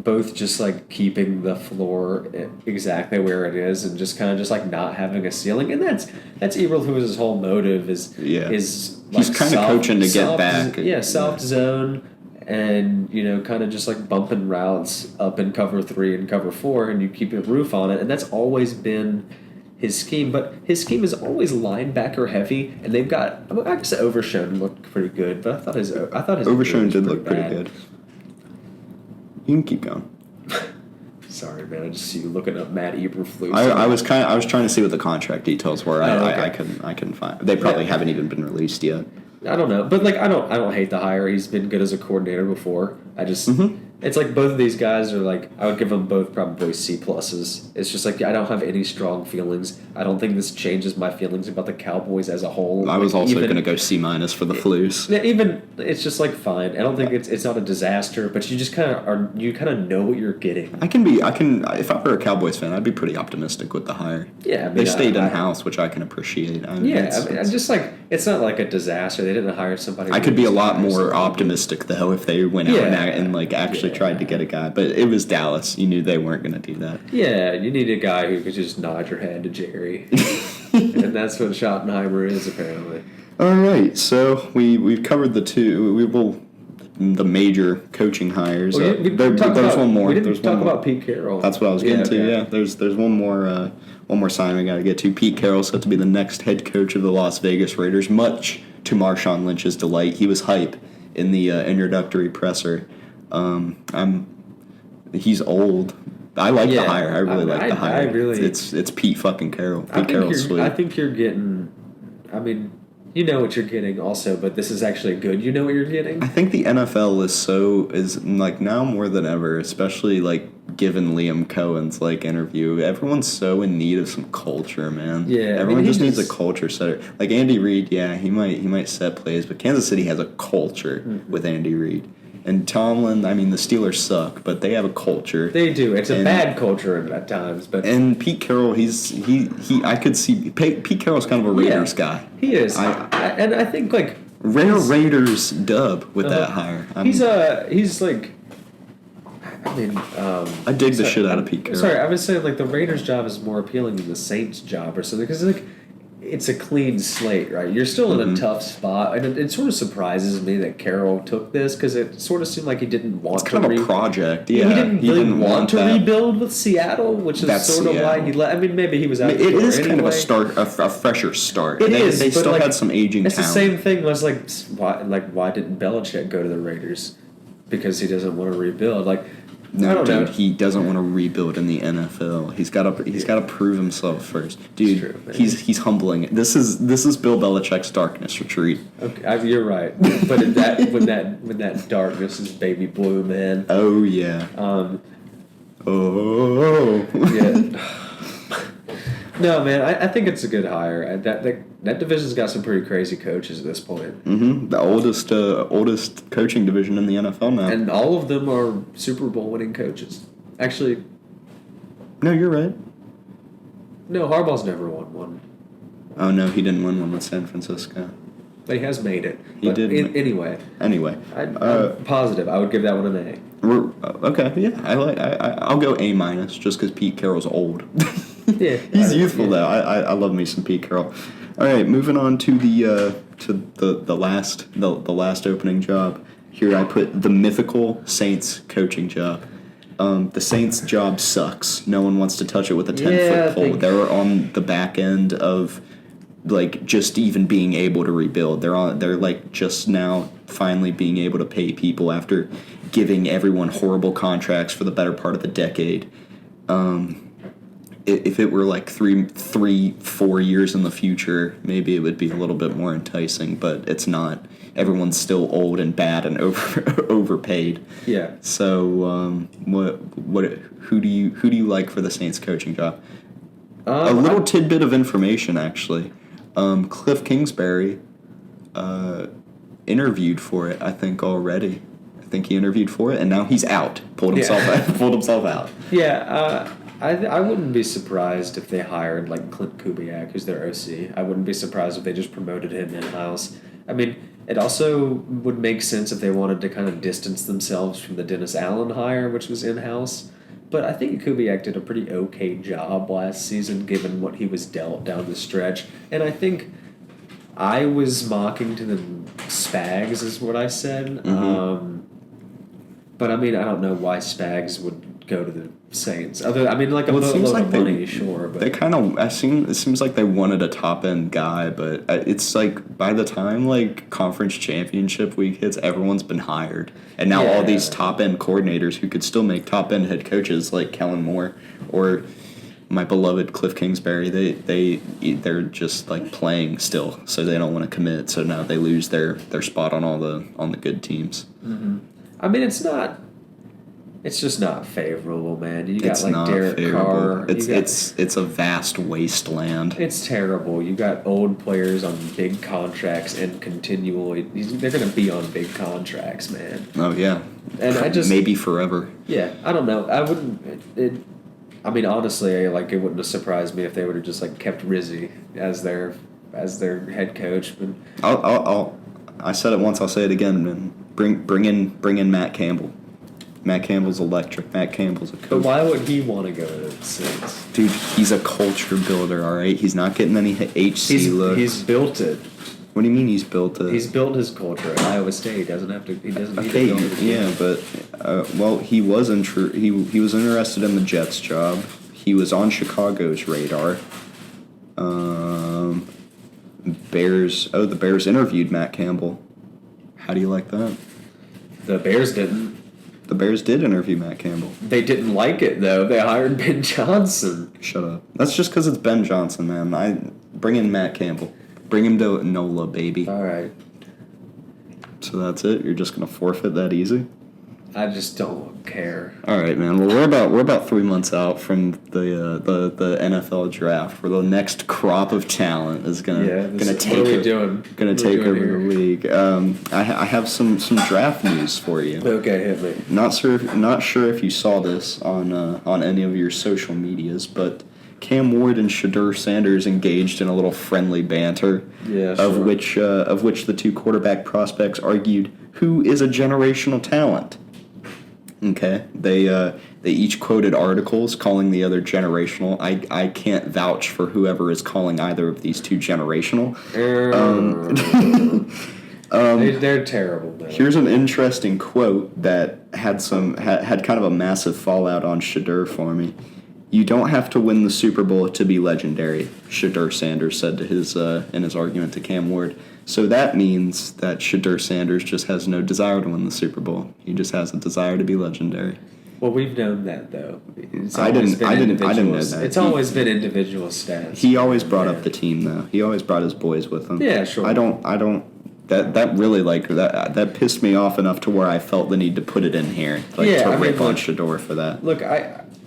both just like keeping the floor exactly where it is and just kind of just like not having a ceiling, and that's Eberflus's whole motive is like he's kind of coaching to get back. Soft zone, and kind of just like bumping routes up in cover 3 and cover 4, and you keep a roof on it, and that's always been his scheme. But his scheme is always linebacker heavy, and they've got. I guess Overshone looked pretty good, but I thought his Overshone did look pretty good. You can keep going. Sorry, man. I just see you looking up Matt Eberflus. I was trying to see what the contract details were. I couldn't find. They probably haven't even been released yet. I don't know, but like I don't hate the hire. He's been good as a coordinator before. I just it's like both of these guys are like I would give them both probably C pluses. It's just like I don't have any strong feelings. I don't think this changes my feelings about the Cowboys as a whole. I was also going to go C minus for the Flus. Even it's just like fine. I don't think it's not a disaster, but you just kind of know what you're getting. I can if I were a Cowboys fan, I'd be pretty optimistic with the hire. Yeah, they stayed in house, which I can appreciate. I'm just like it's not like a disaster. They didn't hire somebody. I could be a lot more optimistic though if they went out and like actually tried to get a guy, but it was Dallas. You knew they weren't going to do that. Yeah, you need a guy who could just nod your head to Jerry, and that's what Schottenheimer is apparently. All right, so we've covered the the major coaching hires. There's one more. We didn't talk about Pete Carroll. That's what I was getting to. Yeah, there's one more sign we got to get to. Pete Carroll's set to be the next head coach of the Las Vegas Raiders, much to Marshawn Lynch's delight. He was hype in the introductory presser. He's old. I like the hire. I really like the hire. It's Pete fucking Carroll. Pete Carroll's sweet. I think you're getting. I mean, you know what you're getting also, but this is actually good. You know what you're getting. I think the NFL is like now more than ever, especially like given Liam Cohen's like interview. Everyone's so in need of some culture, man. Yeah, everyone just needs a culture setter. Like Andy Reid, he might set plays, but Kansas City has a culture with Andy Reid. And Tomlin, I mean, the Steelers suck, but they have a culture. They do. It's a bad culture at times, but and Pete Carroll, I could see Pete Carroll's kind of a Raiders guy. He is, and I think like rare Raiders dub with that hire. He's like, I mean, I dig the shit out of Pete Carroll. Sorry, I was saying like the Raiders job is more appealing than the Saints job or something because like. It's a clean slate, right? You're still in a tough spot, and it sort of surprises me that Carroll took this because it sort of seemed like he didn't want to. It's kind of a project, yeah. He didn't want to rebuild with Seattle, which is sort of why he left. I mean, maybe he was out. It is kind of a fresher start. They still had some aging talent. It's the same thing. Was why didn't Belichick go to the Raiders? Because he doesn't want to rebuild. Like. No, dude, he doesn't want to rebuild in the NFL. He's got to prove himself first, dude. True, he's humbling. This is Bill Belichick's darkness retreat. Okay, you're right. But when that darkness is baby blue, man. Oh yeah. Yeah. No, man. I think it's a good hire. That division's got some pretty crazy coaches at this point. Mm-hmm. The oldest coaching division in the NFL now, and all of them are Super Bowl winning coaches. Actually, no, you're right. No, Harbaugh's never won one. Oh no, he didn't win one with San Francisco. But he has made it. He did. Anyway, I'm positive. I would give that one an A. Okay, yeah, I'll go A minus just because Pete Carroll's old. Yeah, he's youthful though. I love me some Pete Carroll. All right, moving on to the last opening job. Here I put the mythical Saints coaching job. The Saints job sucks. No one wants to touch it with a 10-foot pole. They're on the back end of like just even being able to rebuild. They're like just now finally being able to pay people after giving everyone horrible contracts for the better part of the decade. If it were like 3-4 years in the future, maybe it would be a little bit more enticing, but it's not. Everyone's still old and bad and overpaid. Yeah. So, who do you like for the Saints coaching job? A little tidbit of information, actually. Cliff Kingsbury interviewed for it, I think, already. I think he interviewed for it, and now he's out. Pulled himself out. Yeah. I wouldn't be surprised if they hired like Clint Kubiak, who's their OC. I wouldn't be surprised if they just promoted him in-house. I mean, it also would make sense if they wanted to kind of distance themselves from the Dennis Allen hire, which was in-house. But I think Kubiak did a pretty okay job last season, given what he was dealt down the stretch. And I think I was mocking to them Spags, is what I said. Mm-hmm. But I mean, I don't know why Spags would go to the Saints. Other, like a Well, it seems boatload like of money, sure. But they kind of. It seems like they wanted a top end guy, but it's like by the time like conference championship week hits, everyone's been hired, and now all these top end coordinators who could still make top end head coaches like Kellen Moore or my beloved Cliff Kingsbury, they're just like playing still, so they don't want to commit. So now they lose their spot on the good teams. Mm-hmm. I mean, it's just not favorable, man. You got It's like not Derek favorable. Carr. It's a vast wasteland. It's terrible. You got old players on big contracts and continually they're going to be on big contracts, man. Oh yeah, And I just maybe forever. Yeah, I don't know. I wouldn't. I mean, honestly, like it wouldn't have surprised me if they would have just like kept Rizzi as their head coach. But I said it once. I'll say it again. Man. Bring in Matt Campbell. Matt Campbell's electric. Matt Campbell's a coach. But why would he want to go to the Saints? Dude, he's a culture builder. All right, he's not getting any HC looks. He's built it. What do you mean he's built it? He's built his culture at Iowa State. He doesn't have to. He doesn't need Okay, to build it. yeah, but well, he was he was interested in the Jets job. He was on Chicago's radar. Bears. Oh, the Bears interviewed Matt Campbell. How do you like that? The Bears didn't. The Bears did interview Matt Campbell. They didn't like it though. They hired Ben Johnson. Shut up. That's just because it's Ben Johnson, man. Bring in Matt Campbell. Bring him to NOLA, baby. All right. So that's it. You're just gonna forfeit that easy. I just don't care. All right, man. Well, we're about 3 months out from the NFL draft, where the next crop of talent is gonna take over the league. I have some draft news for you. Okay, hit me. Not sure if you saw this on any of your social medias, but Cam Ward and Shedeur Sanders engaged in a little friendly banter. Yeah, sure. Of which the two quarterback prospects argued who is a generational talent. Okay, they each quoted articles calling the other generational. I can't vouch for whoever is calling either of these two generational. They're terrible, though. Here's an interesting quote that had kind of a massive fallout on Shedeur for me. "You don't have to win the Super Bowl to be legendary," Shedeur Sanders said to his in his argument to Cam Ward. So that means that Shedeur Sanders just has no desire to win the Super Bowl. He just has a desire to be legendary. Well, we've known that though. I didn't know that. It's always been individual stats. He always brought up the team though. He always brought his boys with him. Yeah, sure. I don't. That really that pissed me off enough to where I felt the need to put it in here, rip on Shedeur for that. Look,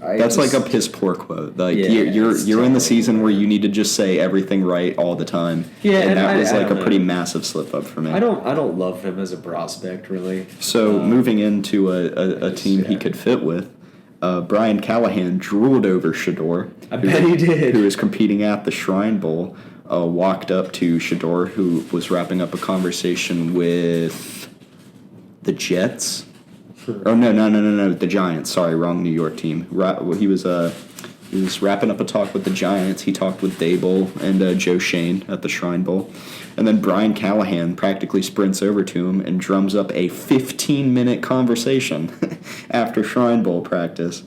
that's like a piss poor quote. Like Yeah, you're in the season where you need to just say everything right all the time. Yeah, and that was like a pretty know. massive slip up for me. I don't love him as a prospect really. So moving into a team he could fit with, Brian Callahan drooled over Shedeur. I bet he did. Who was competing at the Shrine Bowl. Walked up to Shedeur, who was wrapping up a conversation with the Jets. Oh no, the Giants. Sorry, wrong New York team. He was wrapping up a talk with the Giants. He talked with Dable and Joe Shane at the Shrine Bowl, and then Brian Callahan practically sprints over to him and drums up a 15-minute conversation after Shrine Bowl practice.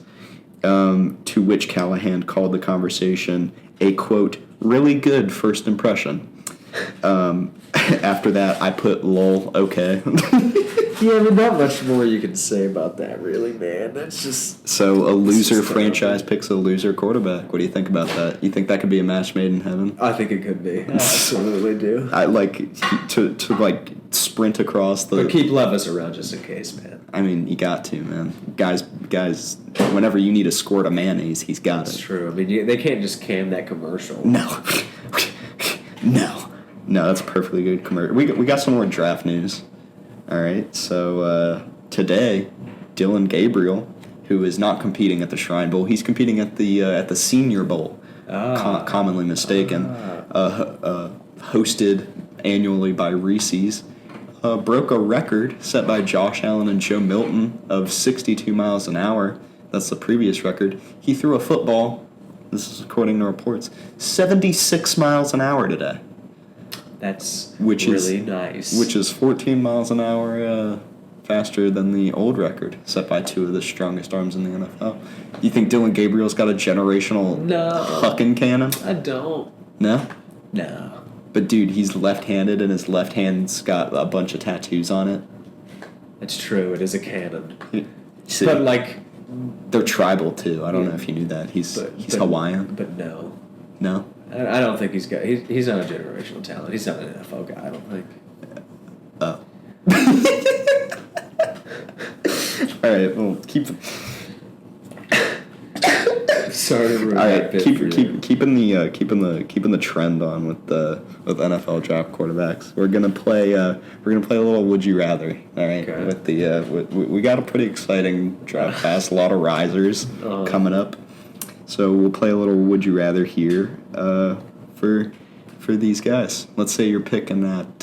To which Callahan called the conversation a quote really good first impression. After that, I put lol okay. Yeah, I mean, not much more you can say about that, really, man. That's just... So a loser franchise picks a loser quarterback. What do you think about that? You think that could be a match made in heaven? I think it could be. I absolutely do. I to sprint across the... But keep Levis around just in case, man. I mean, you got to, man. Guys, whenever you need a squirt of mayonnaise, he's got it. That's true. I mean, they can't just cam that commercial. No. No, that's a perfectly good commercial. We got some more draft news. All right, so today, Dylan Gabriel, who is not competing at the Shrine Bowl, he's competing at the Senior Bowl, commonly mistaken, hosted annually by Reese's, broke a record set by Josh Allen and Joe Milton of 62 miles an hour. That's the previous record. He threw a football, this is according to reports, 76 miles an hour today. That's which really is nice. Which is 14 miles an hour faster than the old record set by two of the strongest arms in the NFL. You think Dylan Gabriel's got a generational Hutton cannon? I don't. No? No. But dude, he's left-handed and his left hand's got a bunch of tattoos on it. It's true. It is a cannon. See, but like, they're tribal too. I don't know if you knew that. He's Hawaiian. But no. No? I don't think he's got. He's not a generational talent. He's not an NFL guy. I don't think. Oh. All right. Well, keep. Sorry to ruin all that right. bit Keeping the trend on with NFL draft quarterbacks. We're gonna play a little Would You Rather. All right. Okay. With the we got a pretty exciting draft class. A lot of risers coming up. So we'll play a little Would You Rather here for these guys. Let's say you're picking at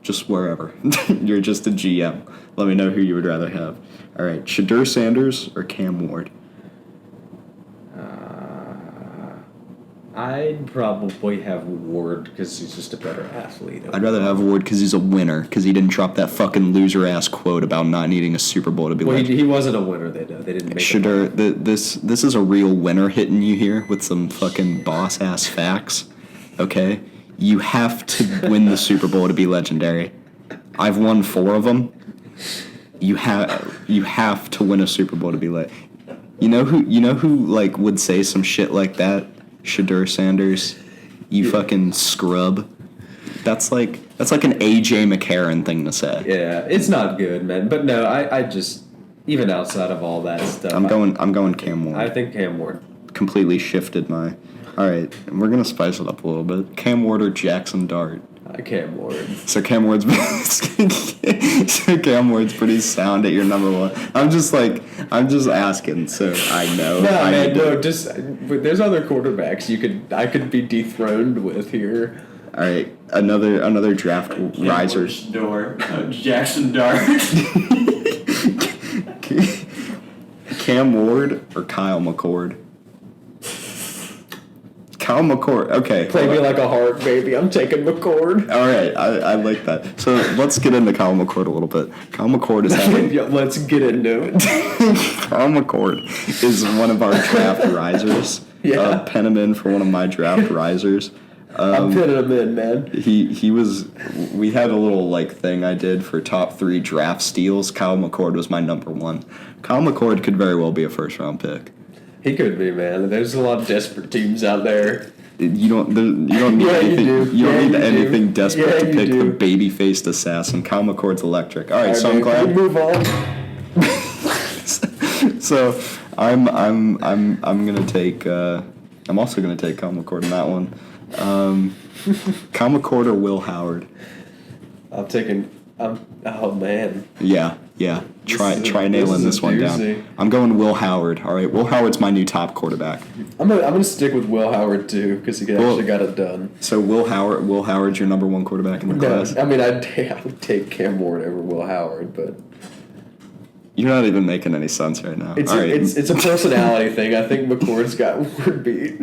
just wherever. You're just a GM. Let me know who you would rather have. All right, Shedeur Sanders or Cam Ward? I'd probably have Ward because he's just a better athlete. I'd rather have Ward because he's a winner, because he didn't drop that fucking loser-ass quote about not needing a Super Bowl to be well, he wasn't a winner. They didn't make Shedeur, this is a real winner hitting you here with some fucking boss-ass facts, okay? You have to win the Super Bowl to be legendary. I've won 4 of them. You have to win a Super Bowl to be You know who like would say some shit like that? Shedeur Sanders, you fucking scrub. That's like an AJ McCarron thing to say. Yeah, it's not good, man. But no, I just even outside of all that stuff, I'm going Cam Ward. I think Cam Ward Completely shifted my. All right, we're gonna spice it up a little bit. Cam Ward or Jackson Dart? Cam Ward. So Cam Ward's pretty sound at your number 1. I'm just asking, so I know. No, just there's other quarterbacks I could be dethroned with here. All right, another draft risers. Jackson Dart. Cam Ward or Kyle McCord? Kyle McCord, okay. Play me like a heart, baby. I'm taking McCord. All right, I like that. So let's get into Kyle McCord a little bit. Kyle McCord is having... Yeah, let's get into it. Kyle McCord is one of our draft risers. Yeah. Pen him in for one of my draft risers. I'm pinning him in, man. He was... We had a little, thing I did for top 3 draft steals. Kyle McCord was my number 1. Kyle McCord could very well be a first-round pick. He could be, man. There's a lot of desperate teams out there. You don't need anything desperate to pick the baby-faced assassin. Kyle McCord's electric. All right, so I'm glad. We move on. So I'm gonna take. I'm also gonna take Kyle McCord in that one. Kyle McCord or Will Howard? I'm taking. Oh man. Yeah. Try nailing this one down. I'm going Will Howard. All right, Will Howard's my new top quarterback. I'm gonna stick with Will Howard too because he actually got it done. So Will Howard's your number 1 quarterback in the class. I mean, I would take Cam Ward over Will Howard, but you're not even making any sense right now. It's a personality thing. I think McCord's got Ward beat.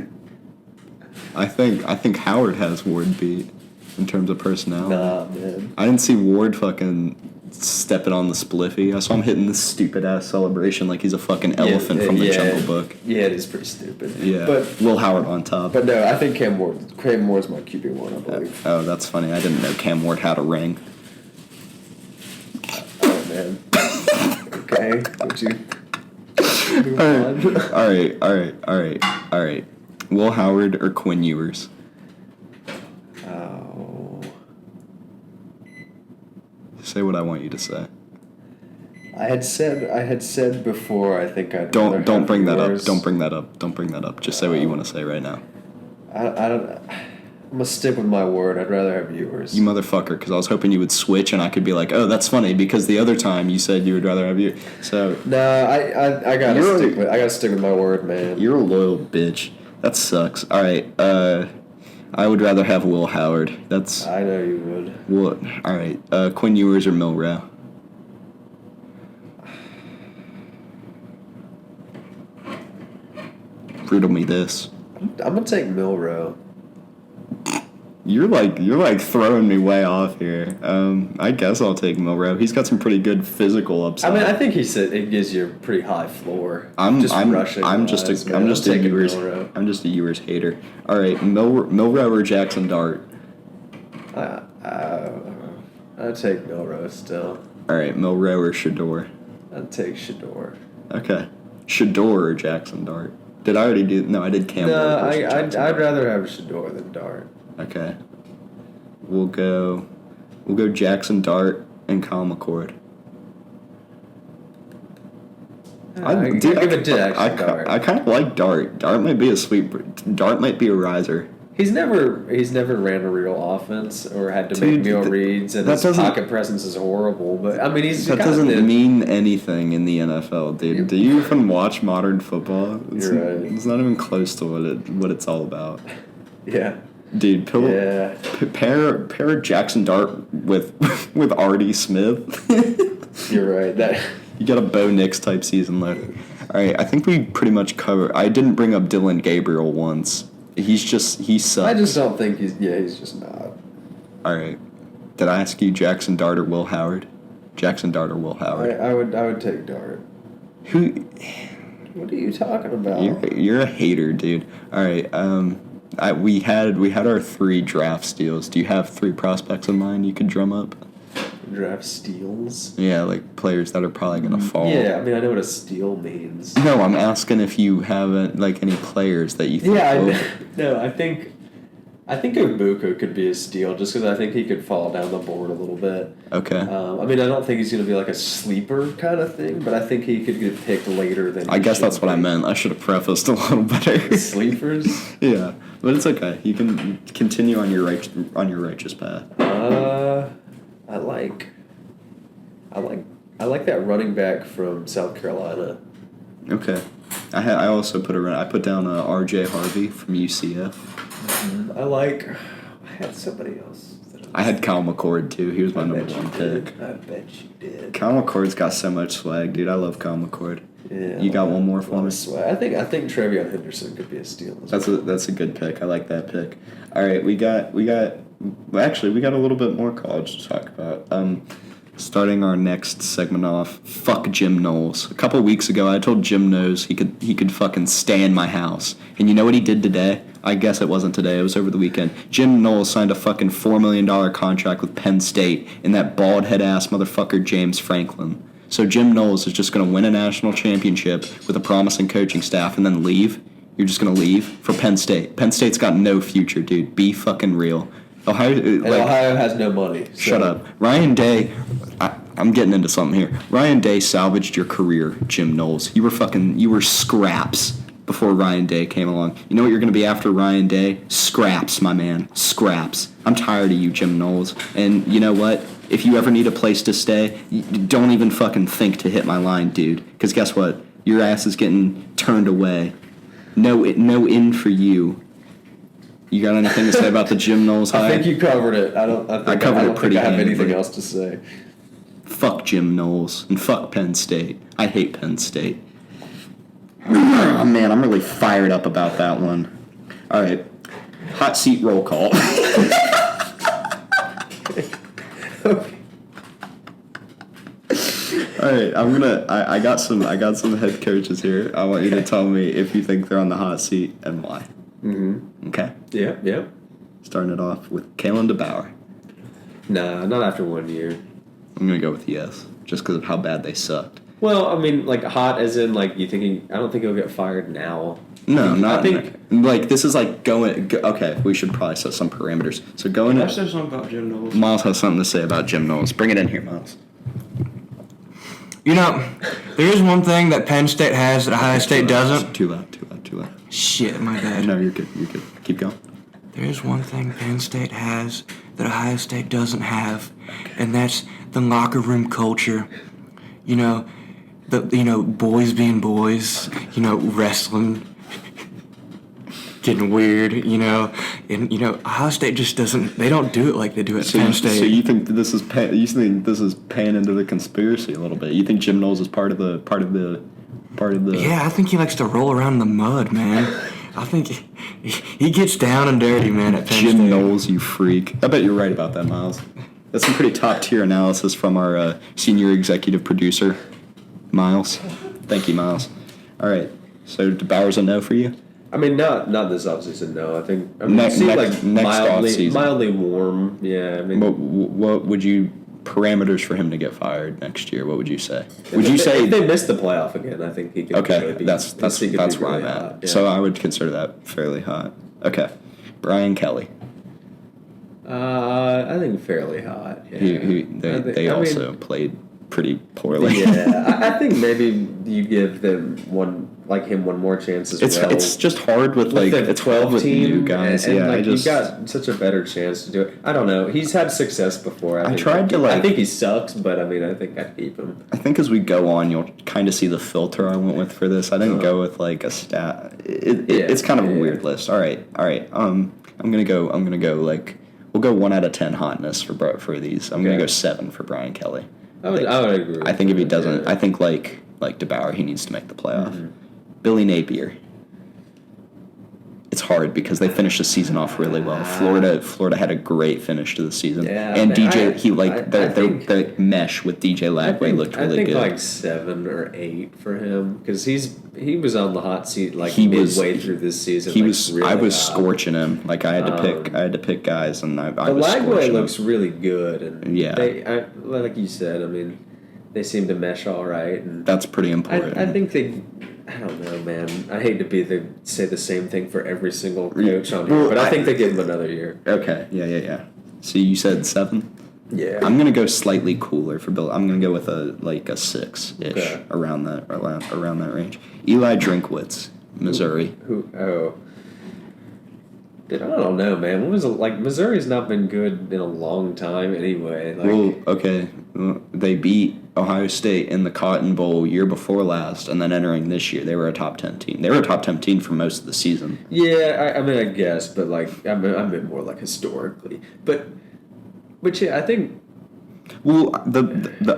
I think Howard has Ward beat in terms of personality. Nah, man. I didn't see Ward fucking stepping on the spliffy. I saw him hitting this stupid ass celebration like he's a fucking elephant from the Jungle Book. Yeah, it is pretty stupid. Yeah, but Will Howard on top. But no, I think Cam Ward's my QB1, I believe. Oh, that's funny. I didn't know Cam Ward had a ring. Oh man. Okay, would you? All right. Will Howard or Quinn Ewers? Oh. Say what I want you to say. I had said before. I think I'd don't bring that up. Don't bring that up. Just say what you want to say right now. I don't. I'm gonna stick with my word. I'd rather have yours. You motherfucker! Because I was hoping you would switch, and I could be like, "Oh, that's funny," because the other time you said you would rather have you. So no, I gotta stick with my word, man. You're a loyal bitch. That sucks. All right. I would rather have Will Howard. That's I know you would. what. All right, Quinn Ewers or Milrow. Riddle me this. I'm gonna take Milrow. You're like throwing me way off here. I guess I'll take Milrow. He's got some pretty good physical upside. I mean, I think it gives you a pretty high floor. I'm just rushing. I'm just a Ewers. Milrow. I'm just a Ewers hater. All right, Milrow or Jackson Dart. I'd take Milrow still. All right, Milrow or Shador. I'd take Shador. Okay, Shador or Jackson Dart. Did I already do? No, I did Campbell. No, I'd rather have Shador than Dart. Okay, we'll go Jackson Dart and Kyle McCord. Give it to Dart. I kind of like Dart. Dart might be a Dart might be a riser. He's never ran a real offense or had to make meal reads, and his pocket presence is horrible. But I mean, that doesn't mean anything in the NFL, dude. Do you even watch modern football? You're right. It's not even close to what it's all about. Yeah. Dude, pair Jackson Dart with Artie Smith. You're right. You got a Bo Nix type season later. All right, I think we pretty much covered. I didn't bring up Dylan Gabriel once. He sucks. I just don't think he's just not. All right. Did I ask you Jackson Dart or Will Howard? Jackson Dart or Will Howard? I would take Dart. Who? What are you talking about? You're a hater, dude. All right. We had our 3 draft steals. Do you have 3 prospects in mind you could drum up? Draft steals? Yeah, like players that are probably gonna fall. Yeah, I mean I know what a steal means. No, I'm asking if you have any players that you think. Yeah, I think Ibuka could be a steal just because I think he could fall down the board a little bit. Okay. I mean I don't think he's gonna be like a sleeper kind of thing, but I think he could get picked later than. I guess that's what I meant. I should have prefaced a little better. Sleepers. Yeah, but it's okay. You can continue on your righteous path. I like that running back from South Carolina. Okay, I also put down R.J. Harvey from UCF. I had somebody else. I had Kyle McCord too. He was my number 1 pick. I bet you did. Kyle McCord's got so much swag, dude. I love Kyle McCord. Yeah. You got one more for me? Swag. I think Travion Henderson could be a steal. That's a good pick. I like that pick. All right, we got a little bit more college to talk about. Starting our next segment off, fuck Jim Knowles. A couple weeks ago, I told Jim Knowles he could fucking stay in my house. And you know what he did today? I guess it wasn't today. It was over the weekend. Jim Knowles signed a fucking $4 million contract with Penn State and that bald-head-ass motherfucker James Franklin. So Jim Knowles is just going to win a national championship with a promising coaching staff and then leave? You're just going to leave for Penn State? Penn State's got no future, dude. Be fucking real. Ohio has no money. So. Shut up. Ryan Day, I'm getting into something here. Ryan Day salvaged your career, Jim Knowles. You were scraps before Ryan Day came along. You know what you're going to be after Ryan Day? Scraps, my man. Scraps. I'm tired of you, Jim Knowles. And you know what? If you ever need a place to stay, don't even fucking think to hit my line, dude. Because guess what? Your ass is getting turned away. No in for you. You got anything to say about the Jim Knowles hire? I think you covered it. I don't think I have anything else to say. Fuck Jim Knowles and fuck Penn State. I hate Penn State. Oh, man, I'm really fired up about that one. All right, hot seat roll call. All right, I got some head coaches here. I want you to tell me if you think they're on the hot seat and why. Mm-hmm. Okay. Yeah. Starting it off with Kalen DeBauer. Nah, not after 1 year. I'm gonna go with yes, just because of how bad they sucked. Well, I mean, like hot as in like you thinking. I don't think he'll get fired now. No, not. I think like this is like going. Okay, we should probably set some parameters. So going. Can I say something about Jim Knowles? Miles has something to say about Jim Knowles. Bring it in here, Miles. You know, there is one thing that Penn State has that Ohio State doesn't. Too loud. Shit, my bad. No, you're good. Keep going. There is one thing Penn State has that Ohio State doesn't have, and that's the locker room culture. You know, boys being boys. You know, wrestling. getting weird, and Ohio State just doesn't. They don't do it like they do at Penn State. So you think this is paying into the conspiracy a little bit? You think Jim Knowles is part of the? Yeah, I think he likes to roll around in the mud, man. I think he gets down and dirty, man, at Penn State. Jim Knowles, you freak. I bet you're right about that, Miles. That's some pretty top-tier analysis from our senior executive producer, Miles. Thank you, Miles. All right. So DeBauer's a no for you? I mean, not this offseason, no. I think Next mildly offseason. mildly warm. Yeah, I mean, what would you parameters for him to get fired next year? What would you say? If they miss the playoff again, I think he could. Okay, really be, that's where I'm at. hot, yeah. So I would consider that fairly hot. Okay, Brian Kelly. I think fairly hot. Yeah. They also played pretty poorly. Yeah, I think maybe you give them one more chance as well. It's just hard with the 12 team new guys. and you've got such a better chance to do it. I don't know. He's had success before. I think he sucks, but I mean, I think I'd keep him. I think as we go on, you'll kind of see the filter I went with for this. I didn't go with like a stat. It's kind of a weird list. All right. I'm gonna go. Like we'll go 1 out of 10 hotness for these. I'm gonna go 7 for Brian Kelly. I would agree. I think if he doesn't, I think like DeBauer, he needs to make the playoff. Mm-hmm. Billy Napier. It's hard because they finished the season off really well. Florida had a great finish to the season, and their mesh with DJ Lagway looked really good. I think like 7 or 8 for him because he was on the hot seat midway through this season. I was scorching him. Like I had to pick guys, and I was scorching him. Lagway looks really good, and yeah, like you said, I mean, they seem to mesh all right, and that's pretty important. I think they. I don't know, man. I hate to say the same thing for every single coach on here, but I think they give him another year. Okay, yeah. So you said 7? Yeah. I'm gonna go slightly cooler for Bill. I'm gonna go with a 6-ish around that range. Eli Drinkwitz, Missouri. I don't know, man. What was it like? Missouri's not been good in a long time, anyway. They beat Ohio State in the Cotton Bowl year before last, and then entering this year, they were a top 10 team. They were a top 10 team for most of the season. Yeah, I mean, I guess, but I meant more like historically. Which I think. Well, the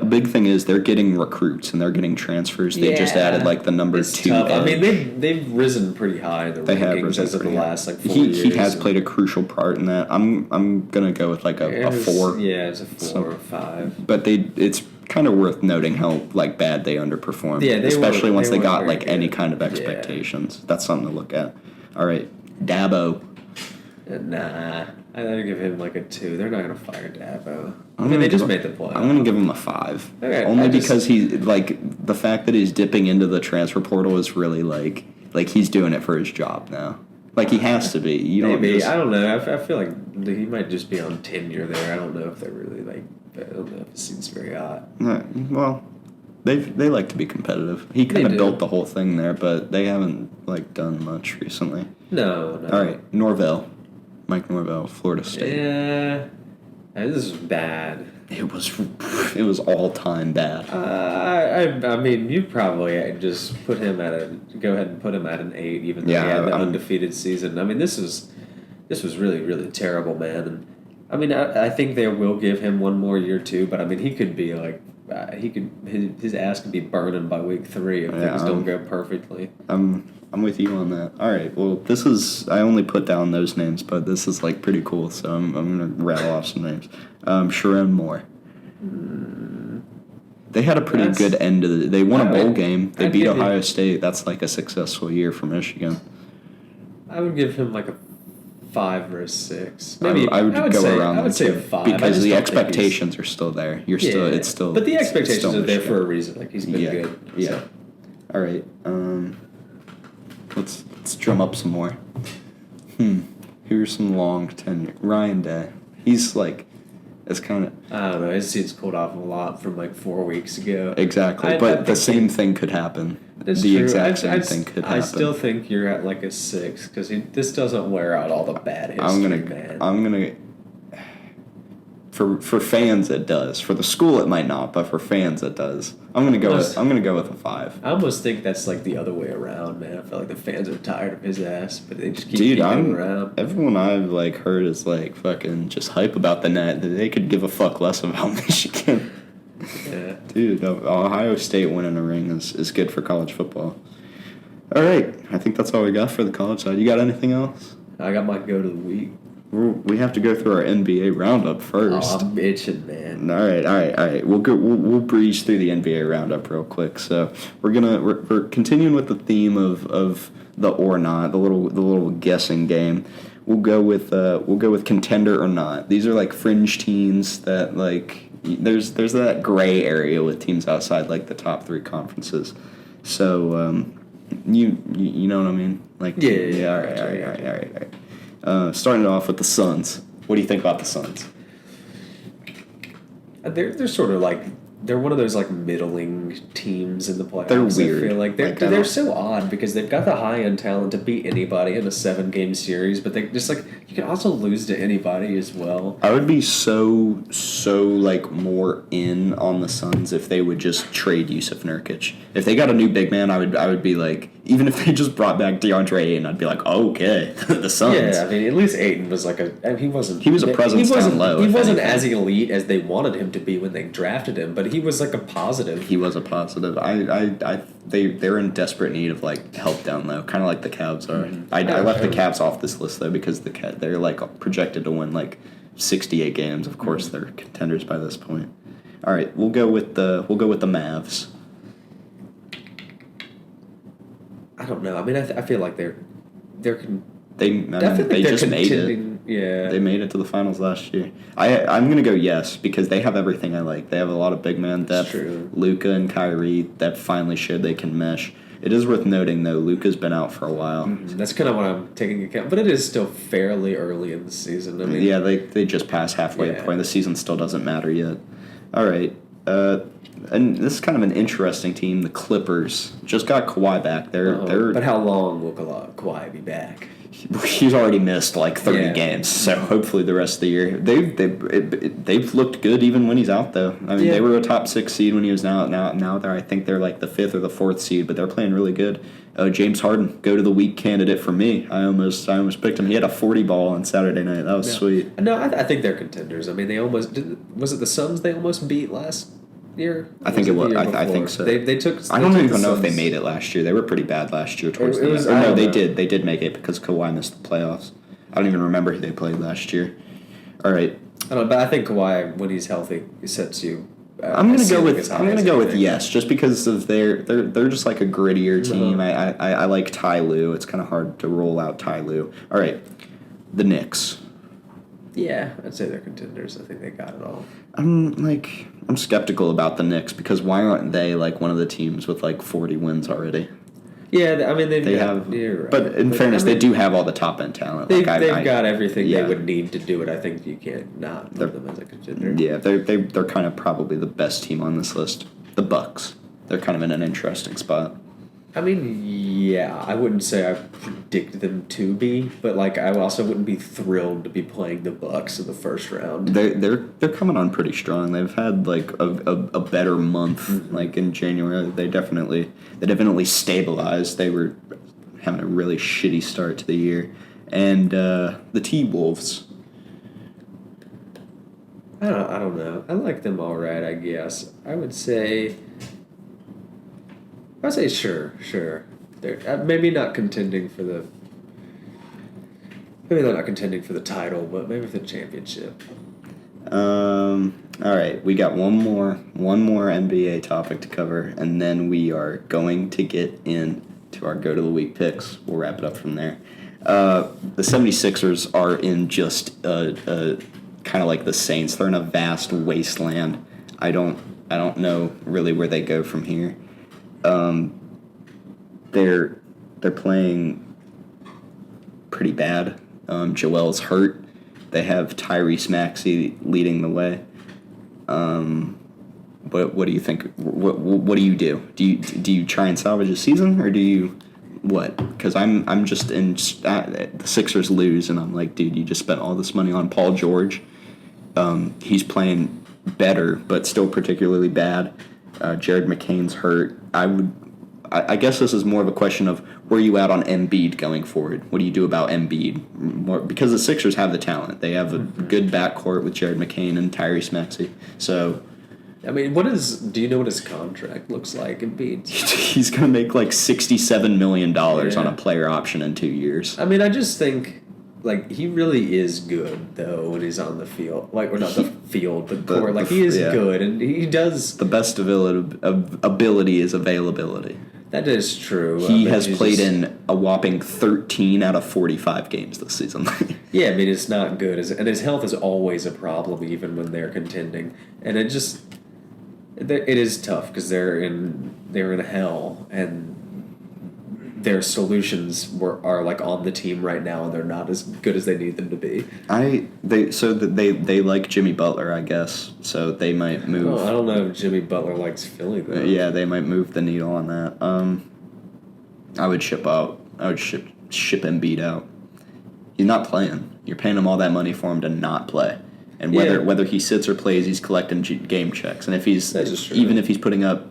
big thing is they're getting recruits and they're getting transfers. They just added the number 2 tough. edge. I mean, they've risen pretty high in the rankings as of the last 4 years. He has played a crucial part in that. I'm gonna go with a 4. Yeah, it's a 4 or 5. But it's kind of worth noting how bad they underperformed. Yeah, especially once they got any kind of expectations. Yeah. That's something to look at. All right, Dabo. Nah, I'd give him a 2. They're not gonna fire Dabo. They just made the playoffs. I'm gonna give him a 5. Okay, only because he the fact that he's dipping into the transfer portal is really he's doing it for his job now. He has to be. Maybe I don't know. I feel like he might just be on tenure there. I don't know if they're really I don't know if it seems very hot. Well, they like to be competitive. He kind of built the whole thing there, but they haven't done much recently. No. All right, Mike Norvell, Florida State. Yeah, this is bad. It was all time bad. I mean, you probably just go ahead and put him at an 8, even though he had the undefeated season. I mean, this was really, really terrible, man. And I mean, I think they will give him one more year too, but I mean, he could be his ass could be burning by week 3 if things don't go perfectly. I'm with you on that. All right. Well, I only put down those names, but this is pretty cool. So I'm gonna rattle off some names. Sharon Moore. They had a pretty good end to they won a bowl game. They beat Ohio State. That's a successful year for Michigan. I would give him a 5 or a 6. Maybe I would go around. I would say a 5 because the expectations are still there. It's still. But the expectations are there for a reason. He's been good. Yeah. So. All right. Let's drum up some more. Here's some long tenure. Ryan Day. He's it's kind of. I don't know. His seat's cooled off a lot from 4 weeks ago. Exactly, but the same thing could happen. The exact same thing could happen. I still think you're at a 6 because this doesn't wear out all the bad history, man. For fans, it does. For the school, it might not, but for fans, it does. I'm gonna go with a 5. I almost think that's like the other way around, man. I feel like the fans are tired of his ass, but they just keep Dude, keeping him around. everyone I've like heard is like fucking just hype about the net. They could give a fuck less about Michigan. Yeah. Dude, Ohio State winning a ring is good for college football. All right, I think that's all we got for the college side. You got anything else? I got my go to the week. We have to go through our NBA roundup first. Oh, I'm itching, man. All right. We'll breeze through the NBA roundup real quick. So we're continuing with the theme of the or not, the little guessing game. We'll go with contender or not. These are like fringe teams that like there's that gray area with teams outside like the top 3 conferences. So you know what I mean? Like Yeah. All right. Starting it off with the Suns. What do you think about the Suns? They're sort of like they're one of those like middling teams in the playoffs. They're weird. I feel like they're so odd because they've got the high end talent to beat anybody in a 7-game series, but they just like you can also lose to anybody as well. I would be so like more in on the Suns if they would just trade Yusuf Nurkic. If they got a new big man, I would be like, even if they just brought back DeAndre Ayton, I'd be like, oh, okay, the Suns. Yeah, I mean, at least Ayton was like he wasn't. He was a presence down low. He wasn't anything. as elite as they wanted him to be when they drafted him, but he was like a positive. He was a positive. They're in desperate need of like help down low, kind of like the Cavs are. Mm-hmm. I left the Cavs off this list though because they're like projected to win like 68 games. Of course, they're contenders by this point. All right, we'll go with the Mavs. I don't know. I mean, I feel like they're They just made it. Yeah, They made it to the finals last year. I'm gonna go yes because they have everything I like. They have a lot of big man depth. True. Luka and Kyrie that finally showed they can mesh. It is worth noting though, Luka's been out for a while. Mm-hmm. That's kind of what I'm taking into account, but it is still fairly early in the season. I mean, Yeah, they just passed halfway point. The season still doesn't matter yet. All right. And this is kind of an interesting team. The Clippers just got Kawhi back. But how long will Kawhi be back? He's already missed like 30 Yeah. games, so hopefully the rest of the year they've looked good even when he's out though. I mean, Yeah. they were a top 6 seed when he was out. Now I think they're like the 5th or the 4th seed, but they're playing really good. James Harden, go to the week candidate for me. I almost picked him. He had a 40 ball on Saturday night. That was sweet. No, I think they're contenders. I mean, they almost was it the Suns they almost beat last year? I think it was. The year I think before? so. They took. I don't took even the know if they Suns. made it last year. They were pretty bad last year towards It the was- end. I No, don't they know. did. They did make it because Kawhi missed the playoffs. I don't even remember who they played last year. All right. I don't know, but I think Kawhi, when he's healthy, sets you. I'm gonna go with anything. yes, just because of they're just like a grittier team. Uh-huh. I like Ty Lue. It's kind of hard to roll out Ty Lue. All right, the Knicks. Yeah, I'd say they're contenders. I think they got it all. I'm skeptical about the Knicks because why aren't they like one of the teams with like 40 wins already? Yeah, I mean They have, You're right. but in fairness, they do have all the top end talent. They've Like, got everything yeah. they would need to do it. I think you can't not put them as a contender. Yeah, they're kind of probably the best team on this list. The Bucks. They're kind of in an interesting spot. I mean, yeah, I wouldn't say I predict them to be, but like I also wouldn't be thrilled to be playing the Bucks in the first round. They're coming on pretty strong. They've had like a better month. Like in January, they definitely stabilized. They were having a really shitty start to the year, and the T-Wolves. I don't know. I like them all right, I guess. I would say sure. They're maybe not contending for the. Maybe they're not contending for the title, but maybe for the championship. All right, we got one more NBA topic to cover, and then we are going to get into our go to the week picks. We'll wrap it up from there. The 76ers are in just kind of like the Saints. They're in a vast wasteland. I don't know really where they go from here. They're playing pretty bad. Joel's hurt. They have Tyrese Maxey leading the way. What do you think? What do you do? Do you try and salvage a season, or do you what? Because I'm just in the Sixers lose, and I'm like, dude, you just spent all this money on Paul George, He's playing better, but still particularly bad. Jared McCain's hurt. I guess this is more of a question of where you at on Embiid going forward. What do you do about Embiid? Because the Sixers have the talent. They have a good backcourt with Jared McCain and Tyrese Maxey. So, I mean, do you know what his contract looks like, Embiid? he's going to make like $67 million on a player option in 2 years. I mean, I just think, like, he really is good, though, when he's on the field. Like, or not the field, but the court. Like, he is good, and he does... The best ability is availability. That is true. He has played in a whopping 13 out of 45 games this season. Yeah, I mean, it's not good. And his health is always a problem, even when they're contending. And it is tough, because they're in hell, and their solutions are like on the team right now, and they're not as good as they need them to be. They like Jimmy Butler, I guess. So they might move. Oh, I don't know if Jimmy Butler likes Philly though. Yeah, they might move the needle on that. I would ship Embiid out. He's not playing. You're paying him all that money for him to not play. And whether he sits or plays, he's collecting game checks. And if he's even if he's putting up,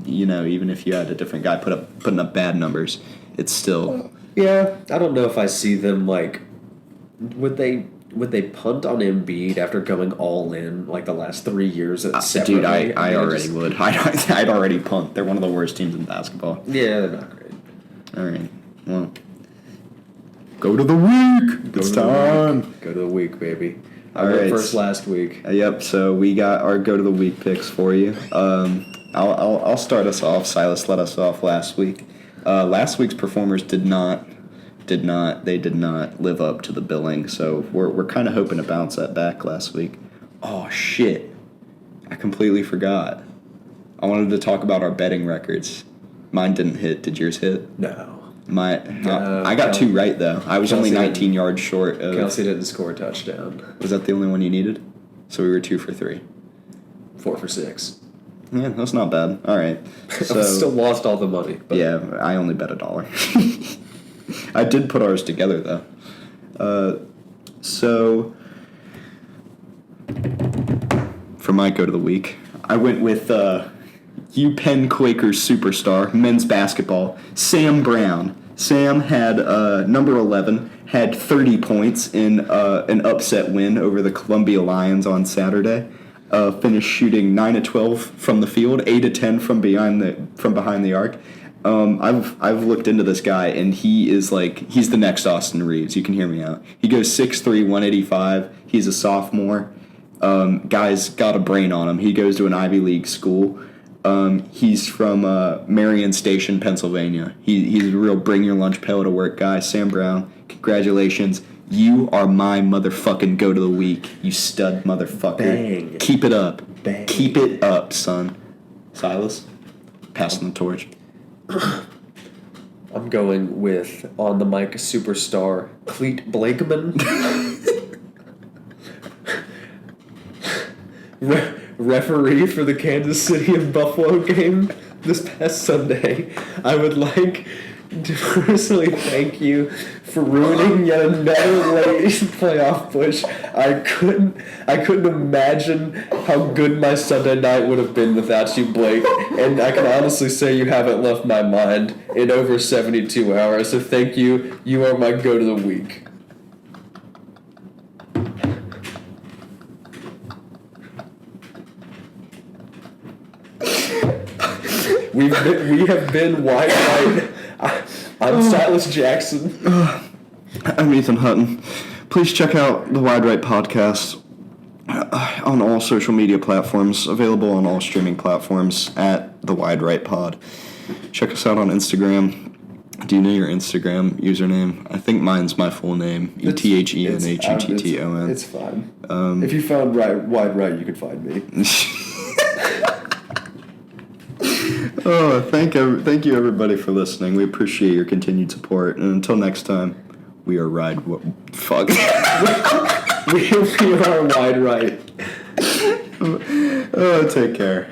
even if you had a different guy putting up bad numbers, it's still. Yeah, I don't know if I see them like. Would they punt on Embiid after going all in like the last 3 years? Separately? Dude, I already would. I'd already punt. They're one of the worst teams in basketball. Yeah, they're not great. All right. Well, go to the week. It's time. Go to the week, baby. All right. First last week. Yep. So we got our go to the week picks for you. I'll start us off. Silas led us off last week. Last week's performers did not live up to the billing. So we're kind of hoping to bounce that back last week. Oh shit! I completely forgot. I wanted to talk about our betting records. Mine didn't hit. Did yours hit? No. I got two right though. I was only 19 yards short of. Kelsey didn't score a touchdown. Was that the only one you needed? So we were 2 for 3. 4 for 6. Yeah, that's not bad. All right. So, I still lost all the money. But. Yeah, I only bet $1. I did put ours together though. So for my go to the week, I went with UPenn Quakers superstar men's basketball Sam Brown. Sam had number 11 had 30 points in an upset win over the Columbia Lions on Saturday. Finished shooting 9 of 12 from the field, 8 of 10 from behind the arc. I've looked into this guy, and he's the next Austin Reeves. You can hear me out. He goes 6'3", 185. He's a sophomore. Guy's got a brain on him. He goes to an Ivy League school. He's from Marion Station, Pennsylvania. He's a real bring your lunch pail to work guy. Sam Brown, congratulations. You are my motherfucking go to the week, you stud motherfucker. Bang. Keep it up. Bang. Keep it up, son. Silas, passing the torch. I'm going with on the mic superstar Cleet Blakeman. Referee for the Kansas City and Buffalo game this past Sunday. I would like to personally thank you for ruining yet another late playoff push. I couldn't imagine how good my Sunday night would have been without you, Blake. And I can honestly say you haven't left my mind in over 72 hours. So thank you. You are my go to the week. We have been White White. I'm Silas Jackson. I'm Ethen Hutton. Please check out the Wide Right podcast on all social media platforms, available on all streaming platforms at the Wide Right Pod. Check us out on Instagram. Do you know your Instagram username? I think mine's my full name, ETHENHUTTON. It's fine. If you found Wide Right, you could find me. Oh, thank you everybody for listening. We appreciate your continued support. And until next time, we are fuck. we are Wide Right. Oh, take care.